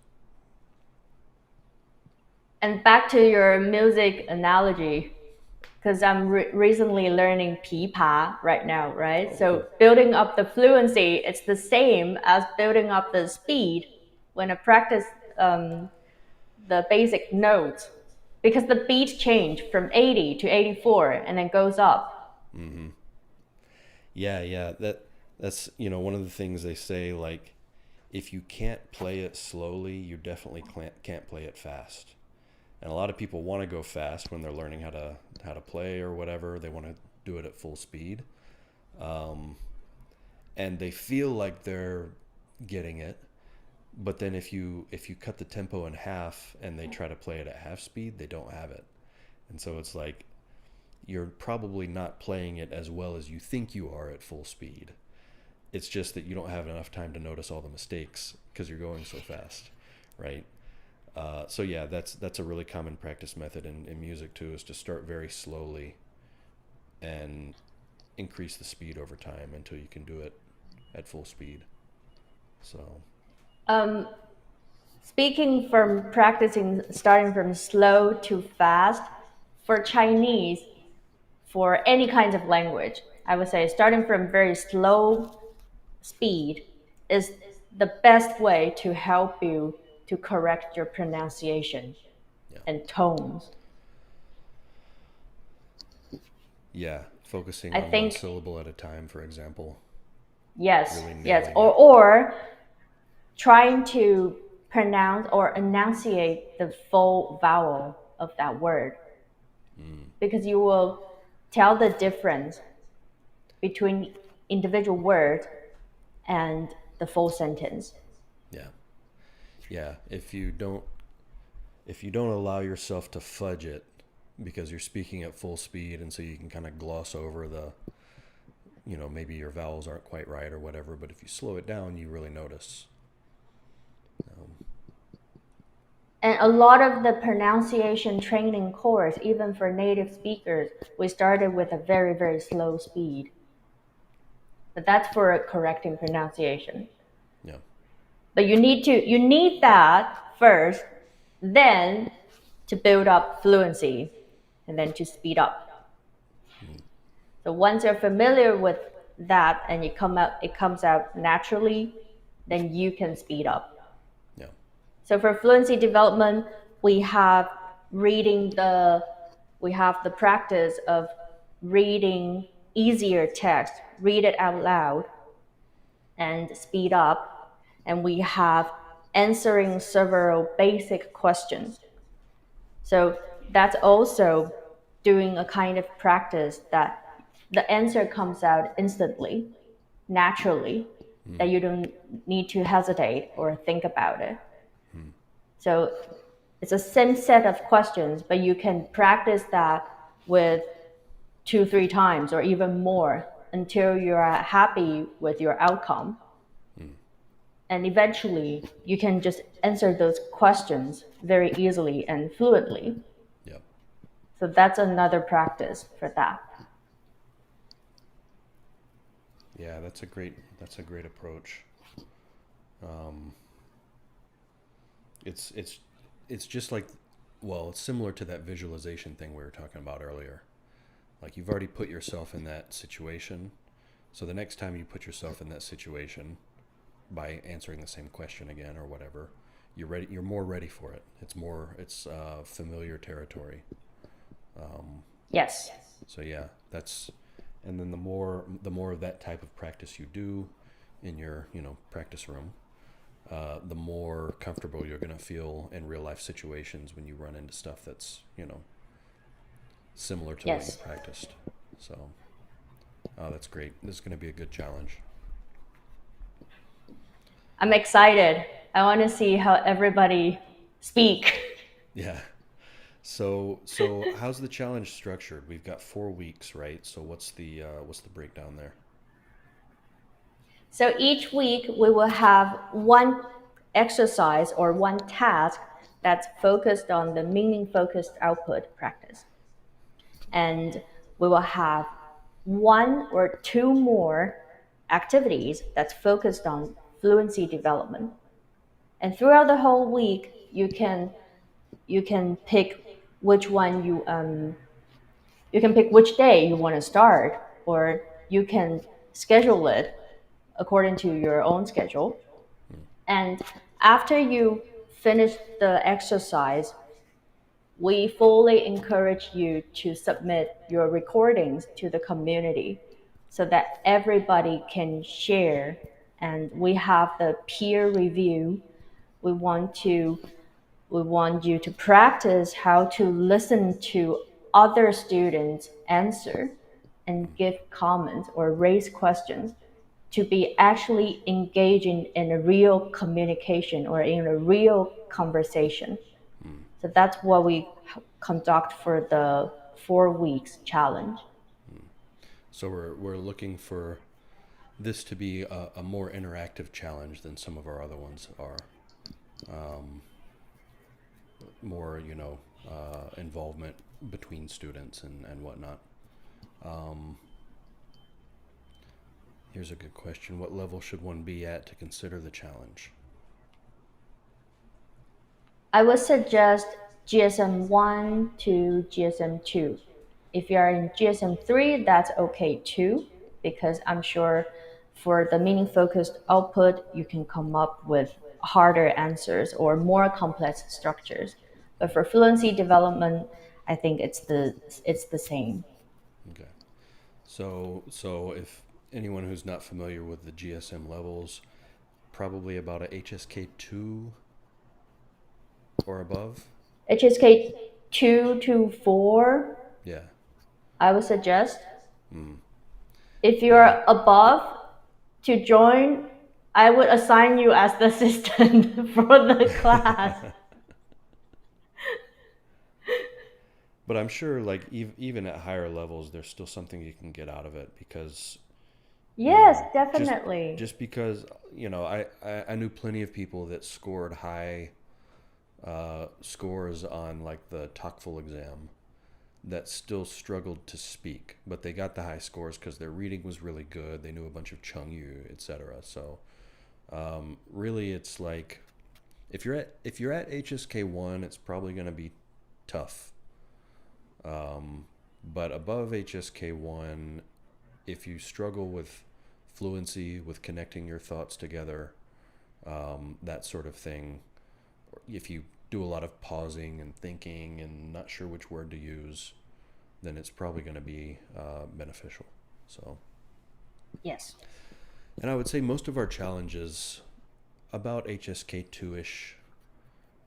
And back to your music analogy, because I'm recently learning pipa right now, right? Oh, So cool. building up the fluency, it's the same as building up the speed when I practice the basic notes, because the beat change from 80 to 84 and then goes up. Mm-hmm. Yeah. That's one of the things they say, like, if you can't play it slowly, you definitely can't play it fast. And a lot of people want to go fast when they're learning how to play or whatever. They want to do it at full speed, and they feel like they're getting it. But then if you cut the tempo in half and they try to play it at half speed, they don't have it. And so it's like you're probably not playing it as well as you think you are at full speed. It's just that you don't have enough time to notice all the mistakes because you're going so fast, right? So yeah, that's a really common practice method in music too, is to start very slowly and increase the speed over time until you can do it at full speed. So Um, Speaking from practicing starting from slow to fast, for Chinese, for any kinds of language, I would say starting from very slow speed is the best way to help you to correct your pronunciation yeah, and tones. yeah, focusing I on one think syllable at a time, for example, yes, really yes, nailing or it. trying to pronounce or enunciate the full vowel of that word, Mm, because you will tell the difference between individual words and the full sentence. yeah, yeah. If you don't allow yourself to fudge it because you're speaking at full speed, and so you can kind of gloss over maybe your vowels aren't quite right or whatever, but if you slow it down, you really notice. Um, And a lot of the pronunciation training course, even for native speakers, we started with a very, very slow speed. But that's for correcting pronunciation. yeah, But you need that first, then to build up fluency, and then to speed up. mm, So once you're familiar with that and it comes out naturally, then you can speed up. yeah, So for fluency development, we have reading the we have the practice of reading easier text, read it out loud and speed up. And we have answering several basic questions. So that's also doing a kind of practice that the answer comes out instantly, naturally, mm, that you don't need to hesitate or think about it. mm, So it's the same set of questions, but you can practice that with 2, 3 times or even more until you're happy with your outcome. mm. And eventually, you can just answer those questions very easily and fluently. Yep. So that's another practice for that. Yeah, that's a great approach. Um, it's it's just like, well, it's similar to that visualization thing we were talking about earlier. Like you've already put yourself in that situation, so the next time you put yourself in that situation by answering the same question again or whatever, you're ready. You're more ready for it. It's familiar territory. Um, Yes. so yeah, that's and then the more of that type of practice you do in your practice room, the more comfortable you're going to feel in real life situations when you run into stuff that's similar to what you Yes. practiced. So, oh, that's great. This is going to be a good challenge. I'm excited. I want to see how everybody speak. Yeah. So how's the challenge structured? We've got 4 weeks, right? So what's the breakdown there? So each week we will have one exercise or one task that's focused on the meaning focused output practice. And we will have one or two more activities that's focused on fluency development. And throughout the whole week, you can pick which one you can pick which day you want to start, or you can schedule it according to your own schedule. And after you finish the exercise, we fully encourage you to submit your recordings to the community so that everybody can share. And we have the peer review. We want to we want you to practice how to listen to other students answer and give comments or raise questions to be actually engaging in a real communication or in a real conversation. Hmm. So that's what we conduct for the 4 weeks challenge. So we're looking for this to be a more interactive challenge than some of our other ones are. Um, More involvement between students and whatnot. Um, Here's a good question: what level should one be at to consider the challenge? I would suggest GSM 1 to GSM 2. If you are in GSM 3, that's okay too, because I'm sure for the meaning focused output, you can come up with harder answers or more complex structures. But for fluency development, I think it's the same. Okay. So if anyone who's not familiar with the GSM levels, probably about a HSK 2 or above. HSK 2 to 4, Yeah. I would suggest. Mm. If Yeah. you're above to join, I would assign you as the assistant for the class. But I'm sure, like even at higher levels, there's still something you can get out of it because Yes, just definitely. because I knew plenty of people that scored high scores on like the TOEFL exam that still struggled to speak, but they got the high scores because their reading was really good. They knew a bunch of Chengyu, etc. So really, it's like if you're at HSK 1, it's probably going to be tough. But above HSK 1, if you struggle with fluency, with connecting your thoughts together, that sort of thing, if you do a lot of pausing and thinking and not sure which word to use, then it's probably going to be beneficial. So, Yes. and I would say most of our challenges about HSK 2 ish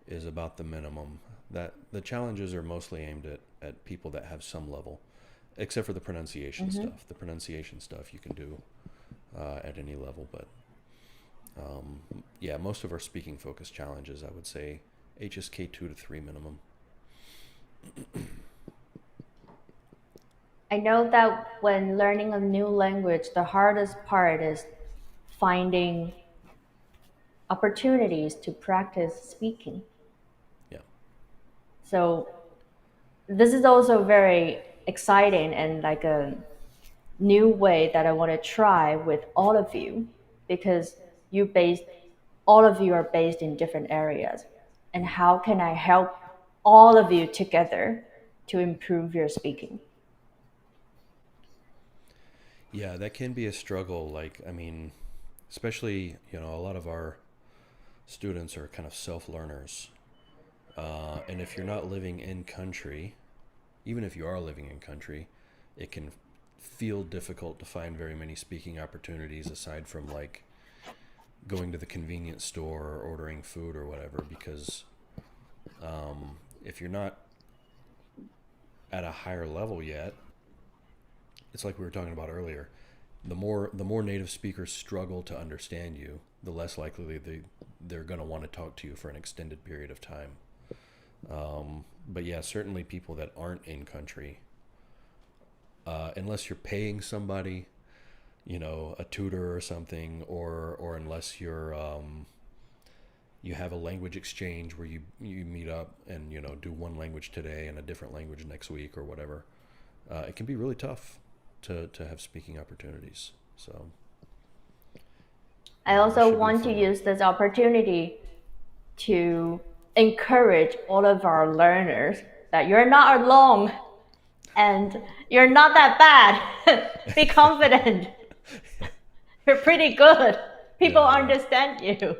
is about the minimum. That the challenges are mostly aimed at people that have some level, except for the pronunciation Mm-hmm. stuff. The pronunciation stuff you can do at any level, but yeah, most of our speaking focused challenges, I would say HSK 2 to 3 minimum. I know that when learning a new language, the hardest part is finding opportunities to practice speaking. Yeah. So this is also very exciting and like a new way that I want to try with all of you because you based all of you are based in different areas. And how can I help all of you together to improve your speaking? Yeah, that can be a struggle. Like, I mean, especially, a lot of our students are kind of self learners. And if you're not living in country, even if you are living in country, it can feel difficult to find very many speaking opportunities aside from like going to the convenience store or ordering food or whatever. Because if you're not at a higher level yet, it's like we were talking about earlier. The more native speakers struggle to understand you, the less likely they're going to want to talk to you for an extended period of time. But yeah, certainly people that aren't in country, unless you're paying somebody, a tutor or something, or unless you have a language exchange where you meet up and do one language today and a different language next week or whatever. It can be really tough to have speaking opportunities. So I yeah, this also should be a want to fun one. use this opportunity to encourage all of our learners that you're not alone and you're not that bad. Be confident. You're pretty good. People Yeah, yeah. understand you.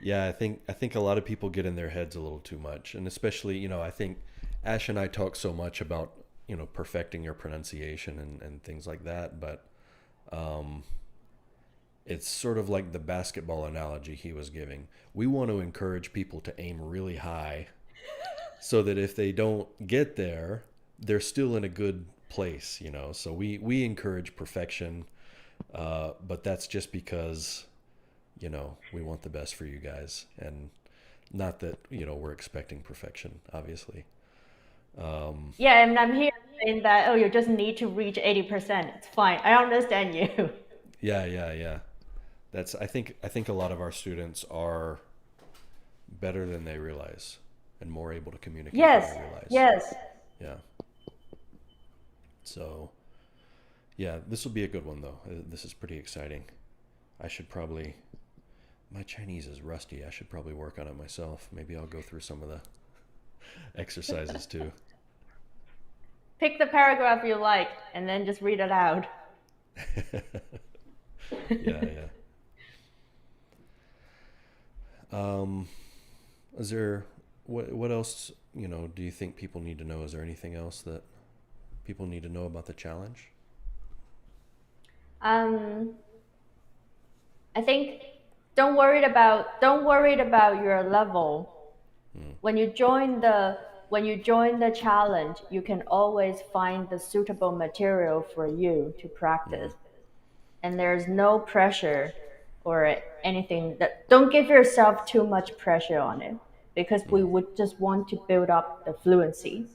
Yeah, I think a lot of people get in their heads a little too much, and especially I think Ash and I talk so much about perfecting your pronunciation and things like that, but it's sort of like the basketball analogy he was giving. We want to encourage people to aim really high so that if they don't get there, they're still in a good place. So we encourage perfection, but that's just because we want the best for you guys, and not that we're expecting perfection, obviously. Yeah, and I'm here saying that, oh, you just need to reach 80%. It's fine. I understand you. Yeah, yeah, yeah. That's I think a lot of our students are better than they realize and more able to communicate than they Yes, realize. yes. Yeah. So yeah, this will be a good one though. This is pretty exciting. I should probably My Chinese is rusty. I should probably work on it myself. Maybe I'll go through some of the exercises too. Pick the paragraph you like and then just read it out. Yeah, yeah. Um, is there what else do you think people need to know? Is there anything else that people need to know about the challenge? Um, I think don't worry about your level. Hmm. When you join the challenge, you can always find the suitable material for you to Hmm. practice. And there's no pressure or anything that don't give yourself too much pressure on it because we Hmm. would just want to build up the fluency.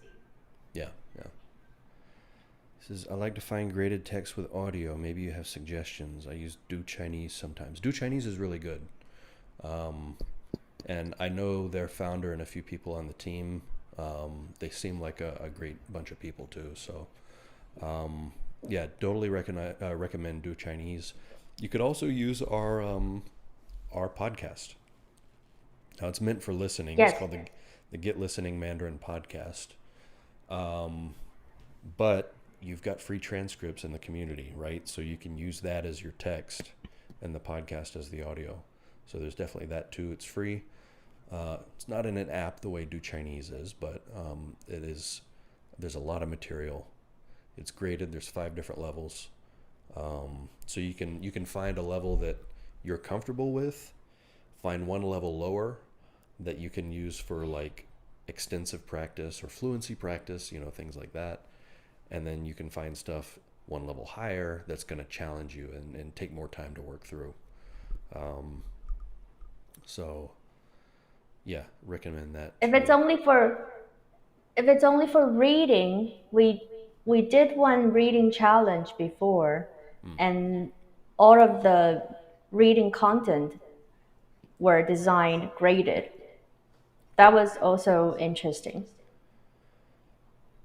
Yeah, yeah. Says I like to find graded text with audio. Maybe you have suggestions. I use Do Chinese sometimes. Do Chinese is really good. Um, and I know their founder and a few people on the team. They seem like a great bunch of people too. So yeah, totally recommend Do Chinese. You could also use our podcast. Now it's meant for listening. It's Yes. called the Get Listening Mandarin Podcast. Um, but you've got free transcripts in the community, right? So you can use that as your text and the podcast as the audio. So there's definitely that too. It's free. It's not in an app the way Do Chinese is, but it is. There's a lot of material. It's graded. There's 5 different levels, so you can find a level that you're comfortable with. Find one level lower that you can use for like extensive practice or fluency practice, things like that. And then you can find stuff one level higher that's going to challenge you and take more time to work through. Um, so yeah, recommend that If it's too. only for if it's only for reading, we did one reading challenge before, Mm. and all of the reading content were designed graded. That was also interesting.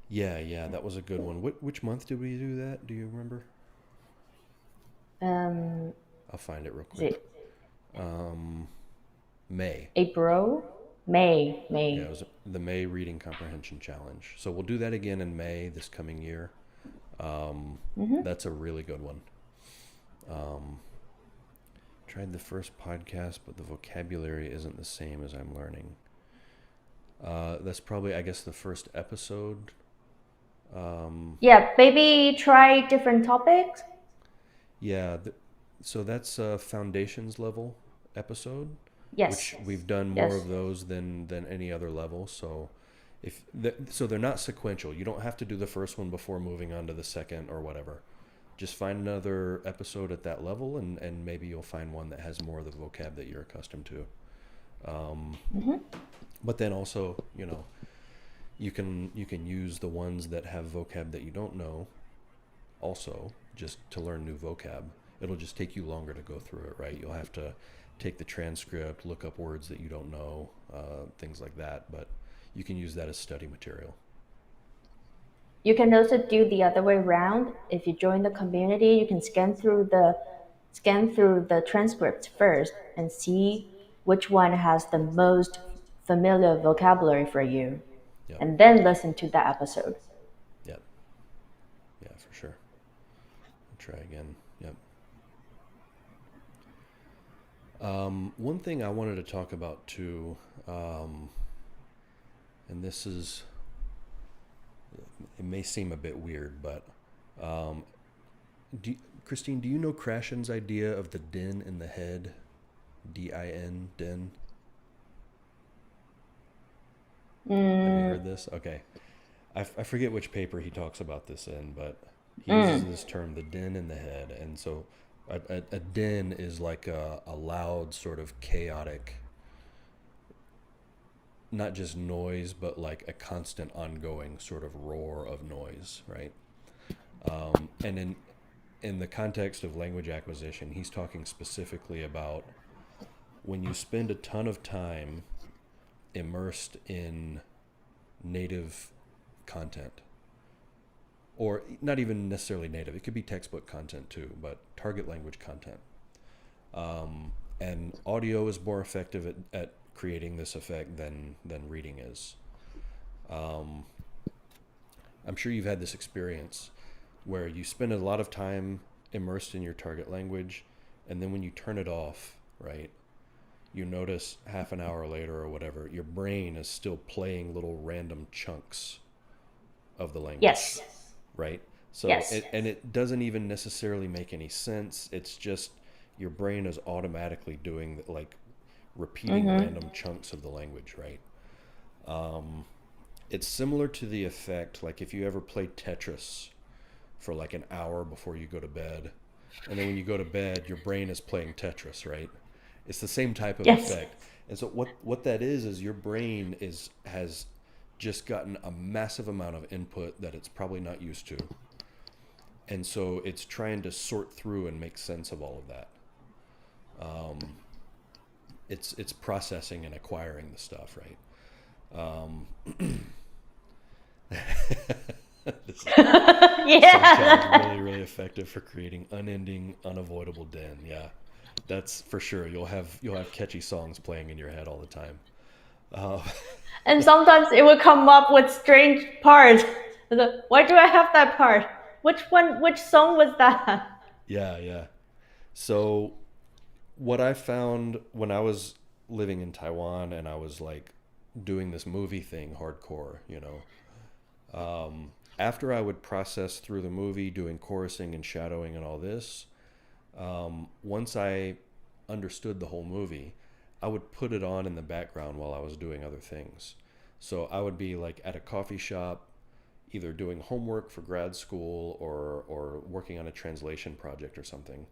Yeah, that was a good one. Which month did we do that? Do you remember? Um, I'll find it real is quick. it Um, May. April? May, Yeah, it May. was the May Reading Comprehension Challenge. So we'll do that again in May this coming year. That's a really good one. Tried the first podcast, but the vocabulary isn't the same as I'm learning. That's probably, I guess, the first episode. Yeah, maybe try different topics. Yeah, so that's a foundations level episode, Yes, which we've done more yes. of those than any other level. So so they're not sequential. You don't have to do the first one before moving on to the second or whatever. Just find another episode at that level, and maybe you'll find one that has more of the vocab that you're accustomed to. But then also, you can use the ones that have vocab that you don't know also just to learn new vocab. It'll just take you longer to go through it, right? You'll have to take the transcript, look up words that you don't know, things like that. But you can use that as study material. You can also do the other way around. If you join the community, you can scan through the transcripts first and see which one has the most familiar vocabulary for you, Yep. and then listen to that episode. Yep. Yeah, for sure. I'll try again. Yep. One thing I wanted to talk about too, and this is, it may seem a bit weird, but um, Christine, do you know Krashen's idea of the din in the head? D-I-N, din? Have you heard this? Okay. I forget which paper he talks about this in, but he uses this term, the din in the head. And so a din is like a loud, sort of chaotic, not just noise, but like a constant ongoing sort of roar of noise, right? And in the context of language acquisition, he's talking specifically about when you spend a ton of time immersed in native content, or not even necessarily native, it could be textbook content too, but target language content. And audio is more effective at creating this effect than reading is. I'm sure you've had this experience where you spend a lot of time immersed in your target language, and then when you turn it off, right, you notice half an hour later or whatever, your brain is still playing little random chunks of the language, Yes, right? So yes. it doesn't even necessarily make any sense. It's just your brain is automatically doing like repeating random chunks of the language, right? It's similar to the effect, like if you ever play Tetris for like an hour before you go to bed, and then when you go to bed, your brain is playing Tetris, right? It's the same type of Yes. effect. And so what that is your brain has just gotten a massive amount of input that it's probably not used to. And so it's trying to sort through and make sense of all of that. It's processing and acquiring the stuff, right? This is Yeah. really, really effective for creating unending, unavoidable din. Yeah, that's for sure. You'll have catchy songs playing in your head all the time. Uh, And sometimes it will come up with strange parts. Why do I have that part? Which one? Which song was that? yeah. So what I found when I was living in Taiwan and I was like doing this movie thing hardcore, after I would process through the movie, doing chorusing and shadowing and all this, once I understood the whole movie, I would put it on in the background while I was doing other things. So I would be like at a coffee shop, either doing homework for grad school or working on a translation project or something.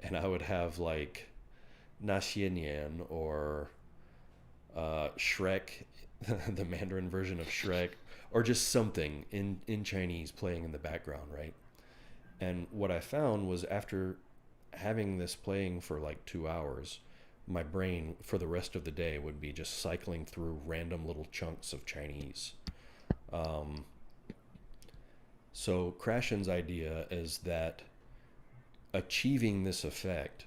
And I would have like Na Xian Yan or Shrek, the Mandarin version of Shrek, or just something in Chinese playing in the background, right? And what I found was after having this playing for like 2 hours, my brain for the rest of the day would be just cycling through random little chunks of Chinese. So Krashen's idea is that achieving this effect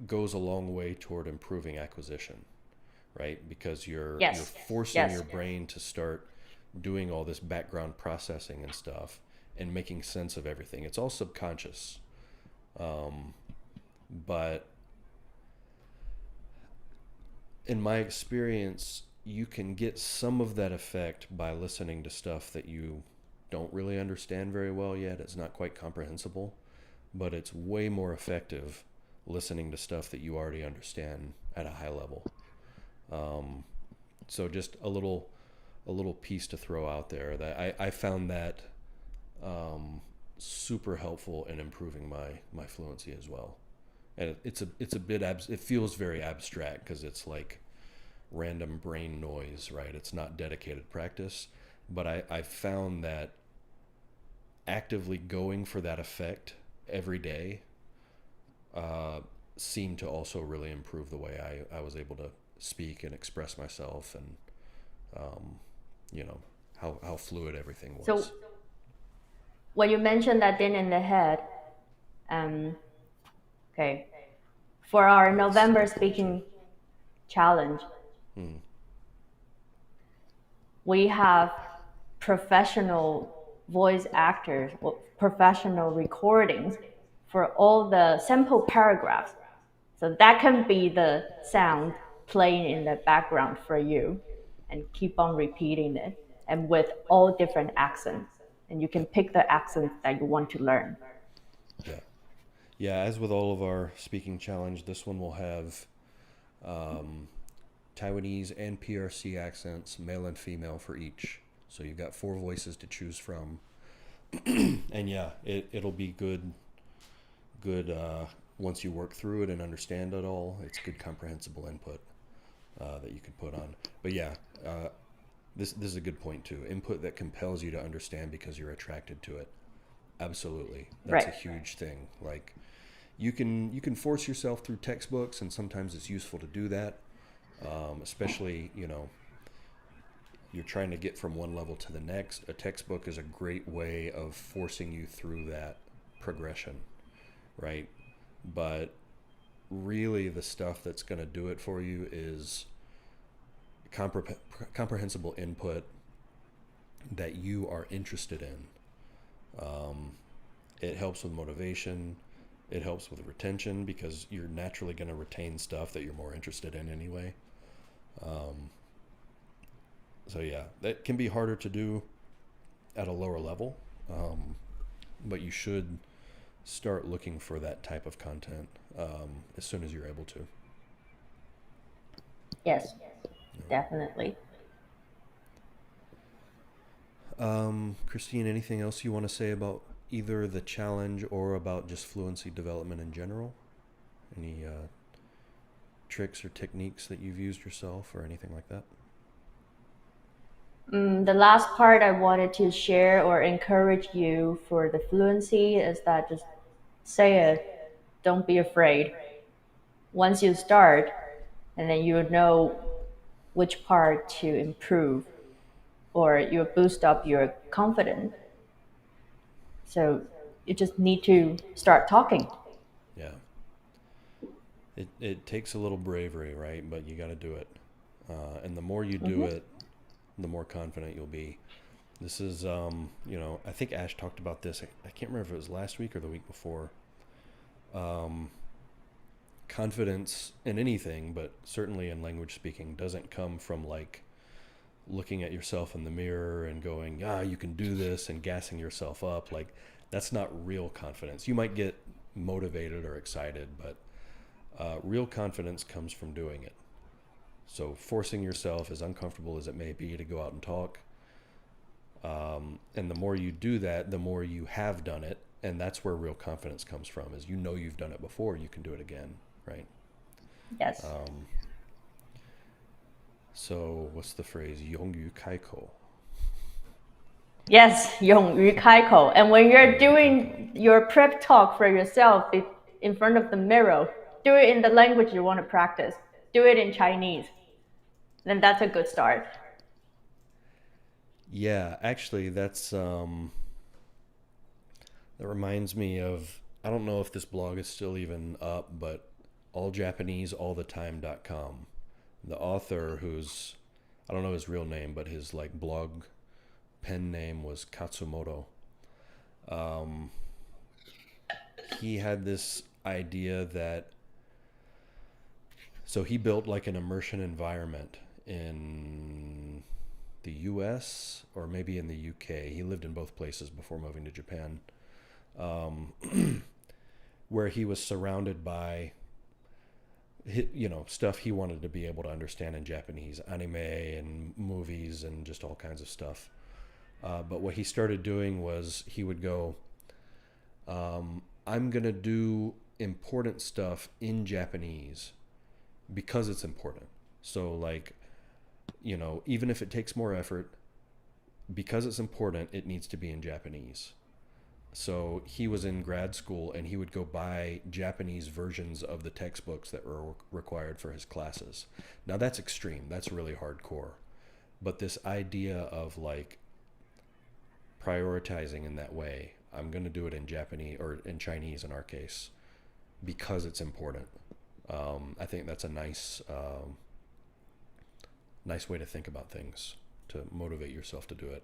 goes a long way toward improving acquisition, right? Because you're forcing your brain to start doing all this background processing and stuff and making sense of everything. It's all subconscious. But in my experience, you can get some of that effect by listening to stuff that you don't really understand very well yet. It's not quite comprehensible, but it's way more effective listening to stuff that you already understand at a high level. So just a little piece to throw out there that I found that super helpful in improving my fluency as well. And it's a bit it feels very abstract because it's like random brain noise, right? It's not dedicated practice, but I found that actively going for that effect every day seemed to also really improve the way I was able to speak and express myself, and how fluid everything was. So when you mentioned that din in the head, okay, for our November speaking challenge, we have professional voice actors, professional recordings for all the sample paragraphs. So that can be the sound playing in the background for you, and keep on repeating it, and with all different accents. And you can pick the accents that you want to learn. Yeah, as with all of our speaking challenge, this one will have Taiwanese and PRC accents, male and female for each. So you've got 4 voices to choose from. And yeah, it'll be good once you work through it and understand it all. It's good comprehensible input that you can put on. But yeah, this is a good point too. Input that compels you to understand because you're attracted to it. Absolutely. That's a huge thing. Like you can force yourself through textbooks, and sometimes it's useful to do that. Especially, you're trying to get from one level to the next. A textbook is a great way of forcing you through that progression, right? But really the stuff that's going to do it for you is comprehensible input that you are interested in. It helps with motivation. It helps with retention because you're naturally going to retain stuff that you're more interested in anyway. So yeah, that can be harder to do at a lower level, but you should start looking for that type of content as soon as you're able to. Yes, definitely. Christine, anything else you want to say about either the challenge or about just fluency development in general? Any tricks or techniques that you've used yourself or anything like that? The last part I wanted to share or encourage you for the fluency is that just say it. Don't be afraid. Once you start, and then you know which part to improve, or you boost up your confidence. So you just need to start talking. Yeah. It takes a little bravery, right? But you got to do it. And the more you do it, the more confident you'll be. This is, I think Ash talked about this. I can't remember if it was last week or the week before. Confidence in anything, but certainly in language speaking, doesn't come from like looking at yourself in the mirror and going, you can do this, and gassing yourself up. Like, that's not real confidence. You might get motivated or excited, but real confidence comes from doing it. So forcing yourself, as uncomfortable as it may be, to go out and talk. And the more you do that, the more you have done it. And that's where real confidence comes from, is you've done it before, you can do it again, right? Yes. So what's the phrase? 勇于开口. Yes, 勇于开口. And when you're doing your prep talk for yourself in front of the mirror, do it in the language you want to practice. do it in Chinese. Then that's a good start. Yeah, actually, that reminds me of, I don't know if this blog is still even up, but alljapaneseallthetime.com. The author, who's, I don't know his real name, but his like blog pen name was Katsumoto. Um, he had this idea that, so he built like an immersion environment in the US or maybe in the UK. He lived in both places before moving to Japan, um, where he was surrounded by stuff he wanted to be able to understand in Japanese, anime and movies and just all kinds of stuff. But what he started doing was he would go, I'm gonna do important stuff in Japanese because it's important. So like, even if it takes more effort, because it's important, it needs to be in Japanese. So he was in grad school and he would go buy Japanese versions of the textbooks that were required for his classes. Now that's extreme. That's really hardcore. But this idea of like prioritizing in that way, I'm going to do it in Japanese or in Chinese in our case because it's important. I think that's a nice way to think about things, to motivate yourself to do it.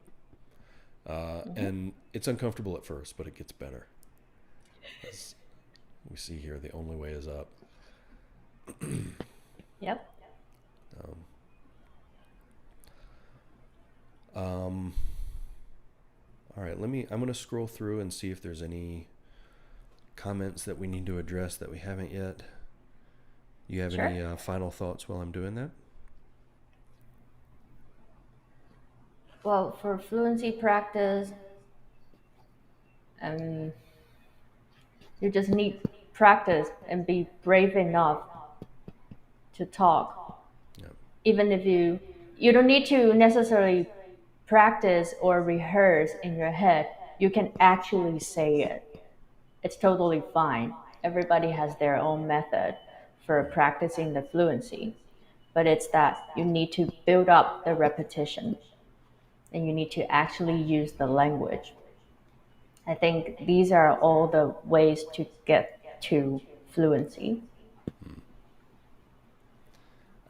And it's uncomfortable at first, but it gets better. As we see here, the only way is up. Yep. Um, um, all right, I'm going to scroll through and see if there's any comments that we need to address that we haven't yet. You have any final thoughts while I'm doing that? Well, for fluency practice, um, you just need practice and be brave enough to talk. Yep. Even if you don't need to necessarily practice or rehearse in your head, you can actually say it. It's totally fine. Everybody has their own method for Right. practicing the fluency, but it's that you need to build up the repetition and you need to actually use the language. I think these are all the ways to get to fluency. Hmm.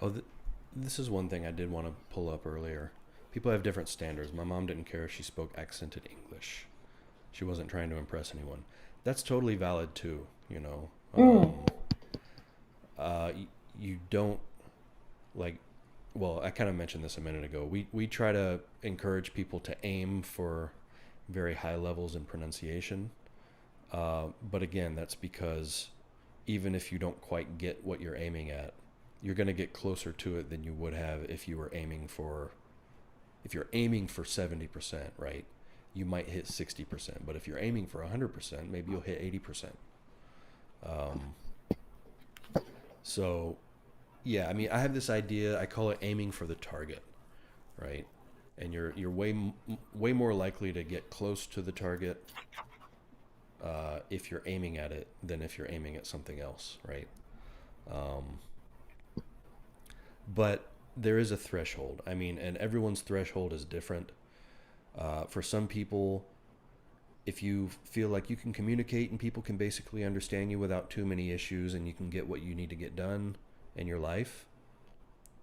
Oh, this is one thing I did want to pull up earlier. People have different standards. My mom didn't care if she spoke accented English. She wasn't trying to impress anyone. That's totally valid too, you know. Mm. You don't like, well, I kind of mentioned this a minute ago. We try to encourage people to aim for very high levels in pronunciation. But again, that's because even if you don't quite get what you're aiming at, you're going to get closer to it than you would have if you were aiming for, if you're aiming for 70%, right? You might hit 60%, but if you're aiming for 100%, maybe you'll hit 80%. Um, so yeah, I mean, I have this idea, I call it aiming for the target, right? And you're way more likely to get close to the target if you're aiming at it than if you're aiming at something else, right? Um, but there is a threshold. I mean, and everyone's threshold is different. For some people, if you feel like you can communicate and people can basically understand you without too many issues and you can get what you need to get done in your life,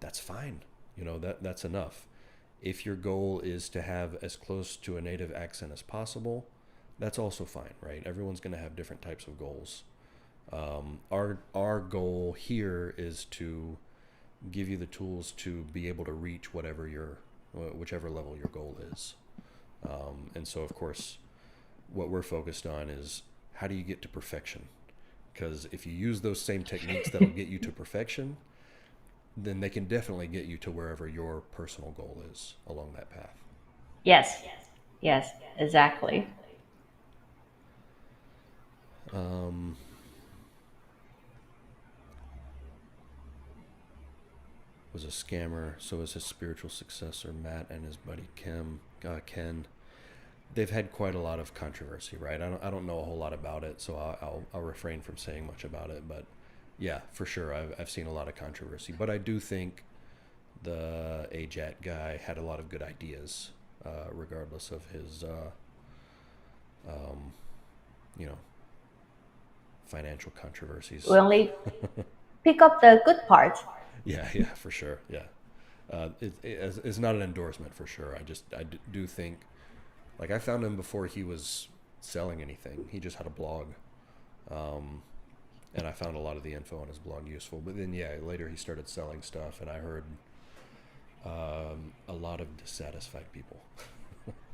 that's fine. You know, that's enough. If your goal is to have as close to a native accent as possible, that's also fine, right? Everyone's going to have different types of goals. Our goal here is to give you the tools to be able to reach whichever level your goal is. And so, of course, what we're focused on is how do you get to perfection? Because if you use those same techniques that'll get you to perfection, then they can definitely get you to wherever your personal goal is along that path. Yes, yes, exactly. Um, was a scammer, so is his spiritual successor Matt and his buddy Ken. They've had quite a lot of controversy, right? I don't know a whole lot about it, so I'll refrain from saying much about it. But Yeah, for sure. I've seen a lot of controversy, but I do think the AJAT guy had a lot of good ideas, regardless of his, um, you know, financial We controversies. only pick up the good parts. Yeah, yeah, for sure. Yeah. It's not an endorsement for sure. I do think, like, I found him before he was selling anything. He just had a blog. Um, and I found a lot of the info on his blog useful. But then, yeah, later he started selling stuff, and I heard a lot of dissatisfied people,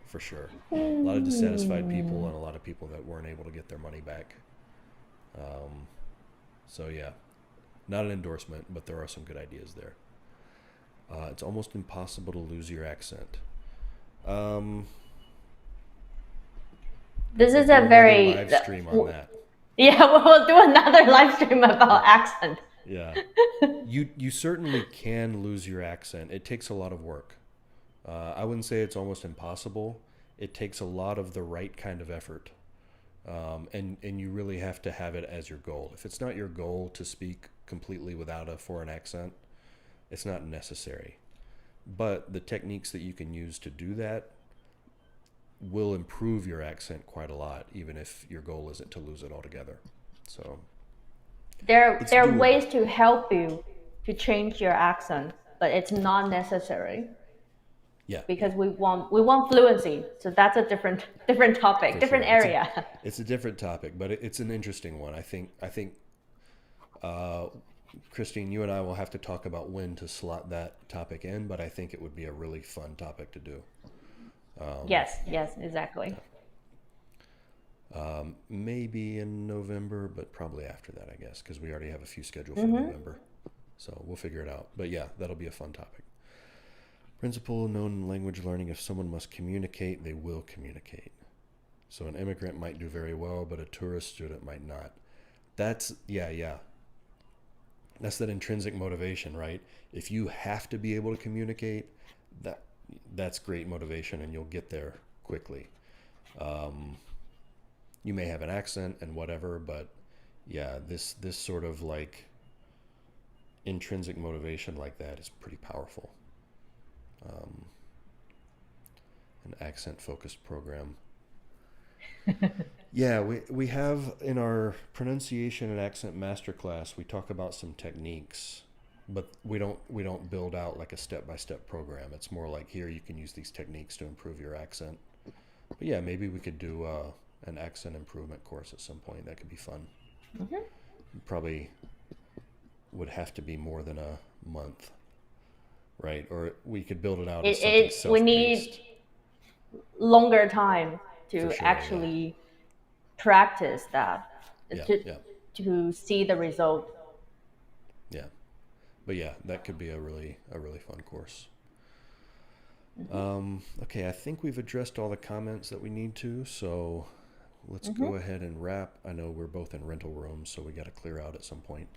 for sure. A lot of dissatisfied people, Hmm. and a lot of people that weren't able to get their money back. Um, so, yeah, not an endorsement, but there are some good ideas there. It's almost impossible to lose your accent. Um, This we'll is do a another very live stream on that. yeah. We'll do another live stream about accent. Yeah, you certainly can lose your accent. It takes a lot of work. I wouldn't say it's almost impossible. It takes a lot of the right kind of effort, and you really have to have it as your goal. If it's not your goal to speak completely without a foreign accent, it's not necessary. But the techniques that you can use to do that will improve your accent quite a lot, even if your goal isn't to lose it altogether. So it's There are doable. ways to help you to change your accent, but it's not necessary Yeah, yeah, because we want fluency. So that's a different topic, for sure. different area. It's a different topic, but it's an interesting one. I think uh, Christine, you and I will have to talk about when to slot that topic in, but I think it would be a really fun topic to do. Um, Yes, yes, exactly. Maybe in November, but probably after that, I guess, because we already have a few scheduled for Hmm. November. So we'll figure it out. But yeah, that'll be a fun topic. Principle known in language learning: if someone must communicate, they will communicate. So an immigrant might do very well, but a tourist student might not. That's, yeah, yeah. That's that intrinsic motivation, right? If you have to be able to communicate, that that's great motivation, and you'll get there quickly. Um, you may have an accent and whatever, but yeah, this sort of like intrinsic motivation like that is pretty powerful. Um, an accent focused program. Yeah, we have in our pronunciation and accent masterclass, we talk about some techniques, but we don't build out like a step by step program. It's more like, here you can use these techniques to improve your accent. But yeah, maybe we could do an accent improvement course at some point. That could be fun. Hmm. Probably would have to be more than a month, right? Or we could build it out as something We self need paced. longer time For to sure. Yeah. actually practice that Yeah. to Yeah. to see the result. Yeah. But yeah, that could be a really fun course. Hmm. Okay, I think we've addressed all the comments that we need to, so let's Hmm. go ahead and wrap. I know we're both in rental rooms, so we got to clear out at some point.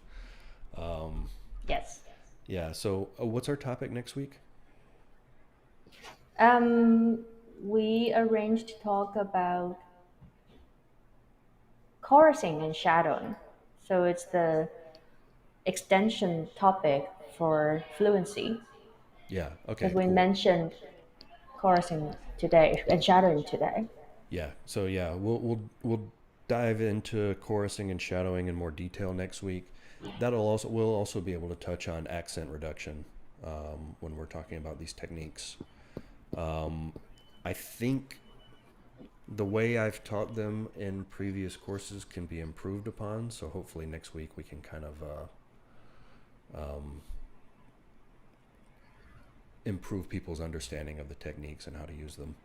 Um, Yes. yeah, so what's our topic next week? Um, we arranged to talk about chorusing and shadowing. So it's the extension topic for fluency Yeah, because okay, we cool. mentioned chorusing today and shadowing today. Yeah, so yeah, we'll dive into chorusing and shadowing in more detail next week. We'll also be able to touch on accent reduction, when we're talking about these techniques. Um, I think the way I've taught them in previous courses can be improved upon. So hopefully next week we can kind of um, improve people's understanding of the techniques and how to use them.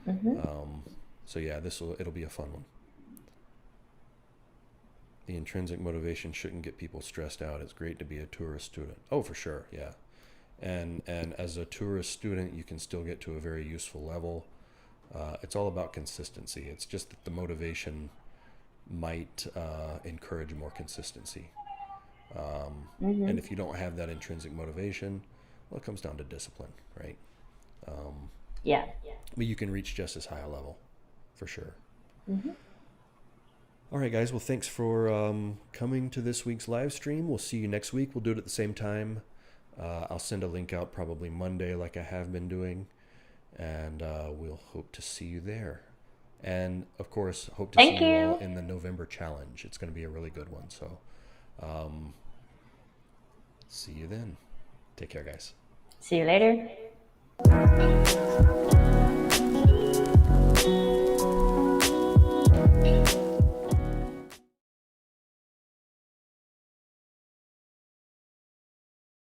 Hmm. Um, so yeah, it'll be a fun one. The intrinsic motivation shouldn't get people stressed out. It's great to be a tourist student. Oh, for sure, yeah. And as a tourist student, you can still get to a very useful level. It's all about consistency. It's just that the motivation might encourage more consistency. And Hmm. if you don't have that intrinsic motivation, well, it comes down to discipline, right? Um, Yeah. but you can reach just as high a level, for sure. Hmm. All right, guys. Well, thanks for coming to this week's live stream. We'll see you next week. We'll do it at the same time. I'll send a link out probably Monday, like I have been doing, and we'll hope to see you there. And of course, hope to Thank see you you. all in the November challenge. It's going to be a really good one. So, see you then. Take care, guys. See you later.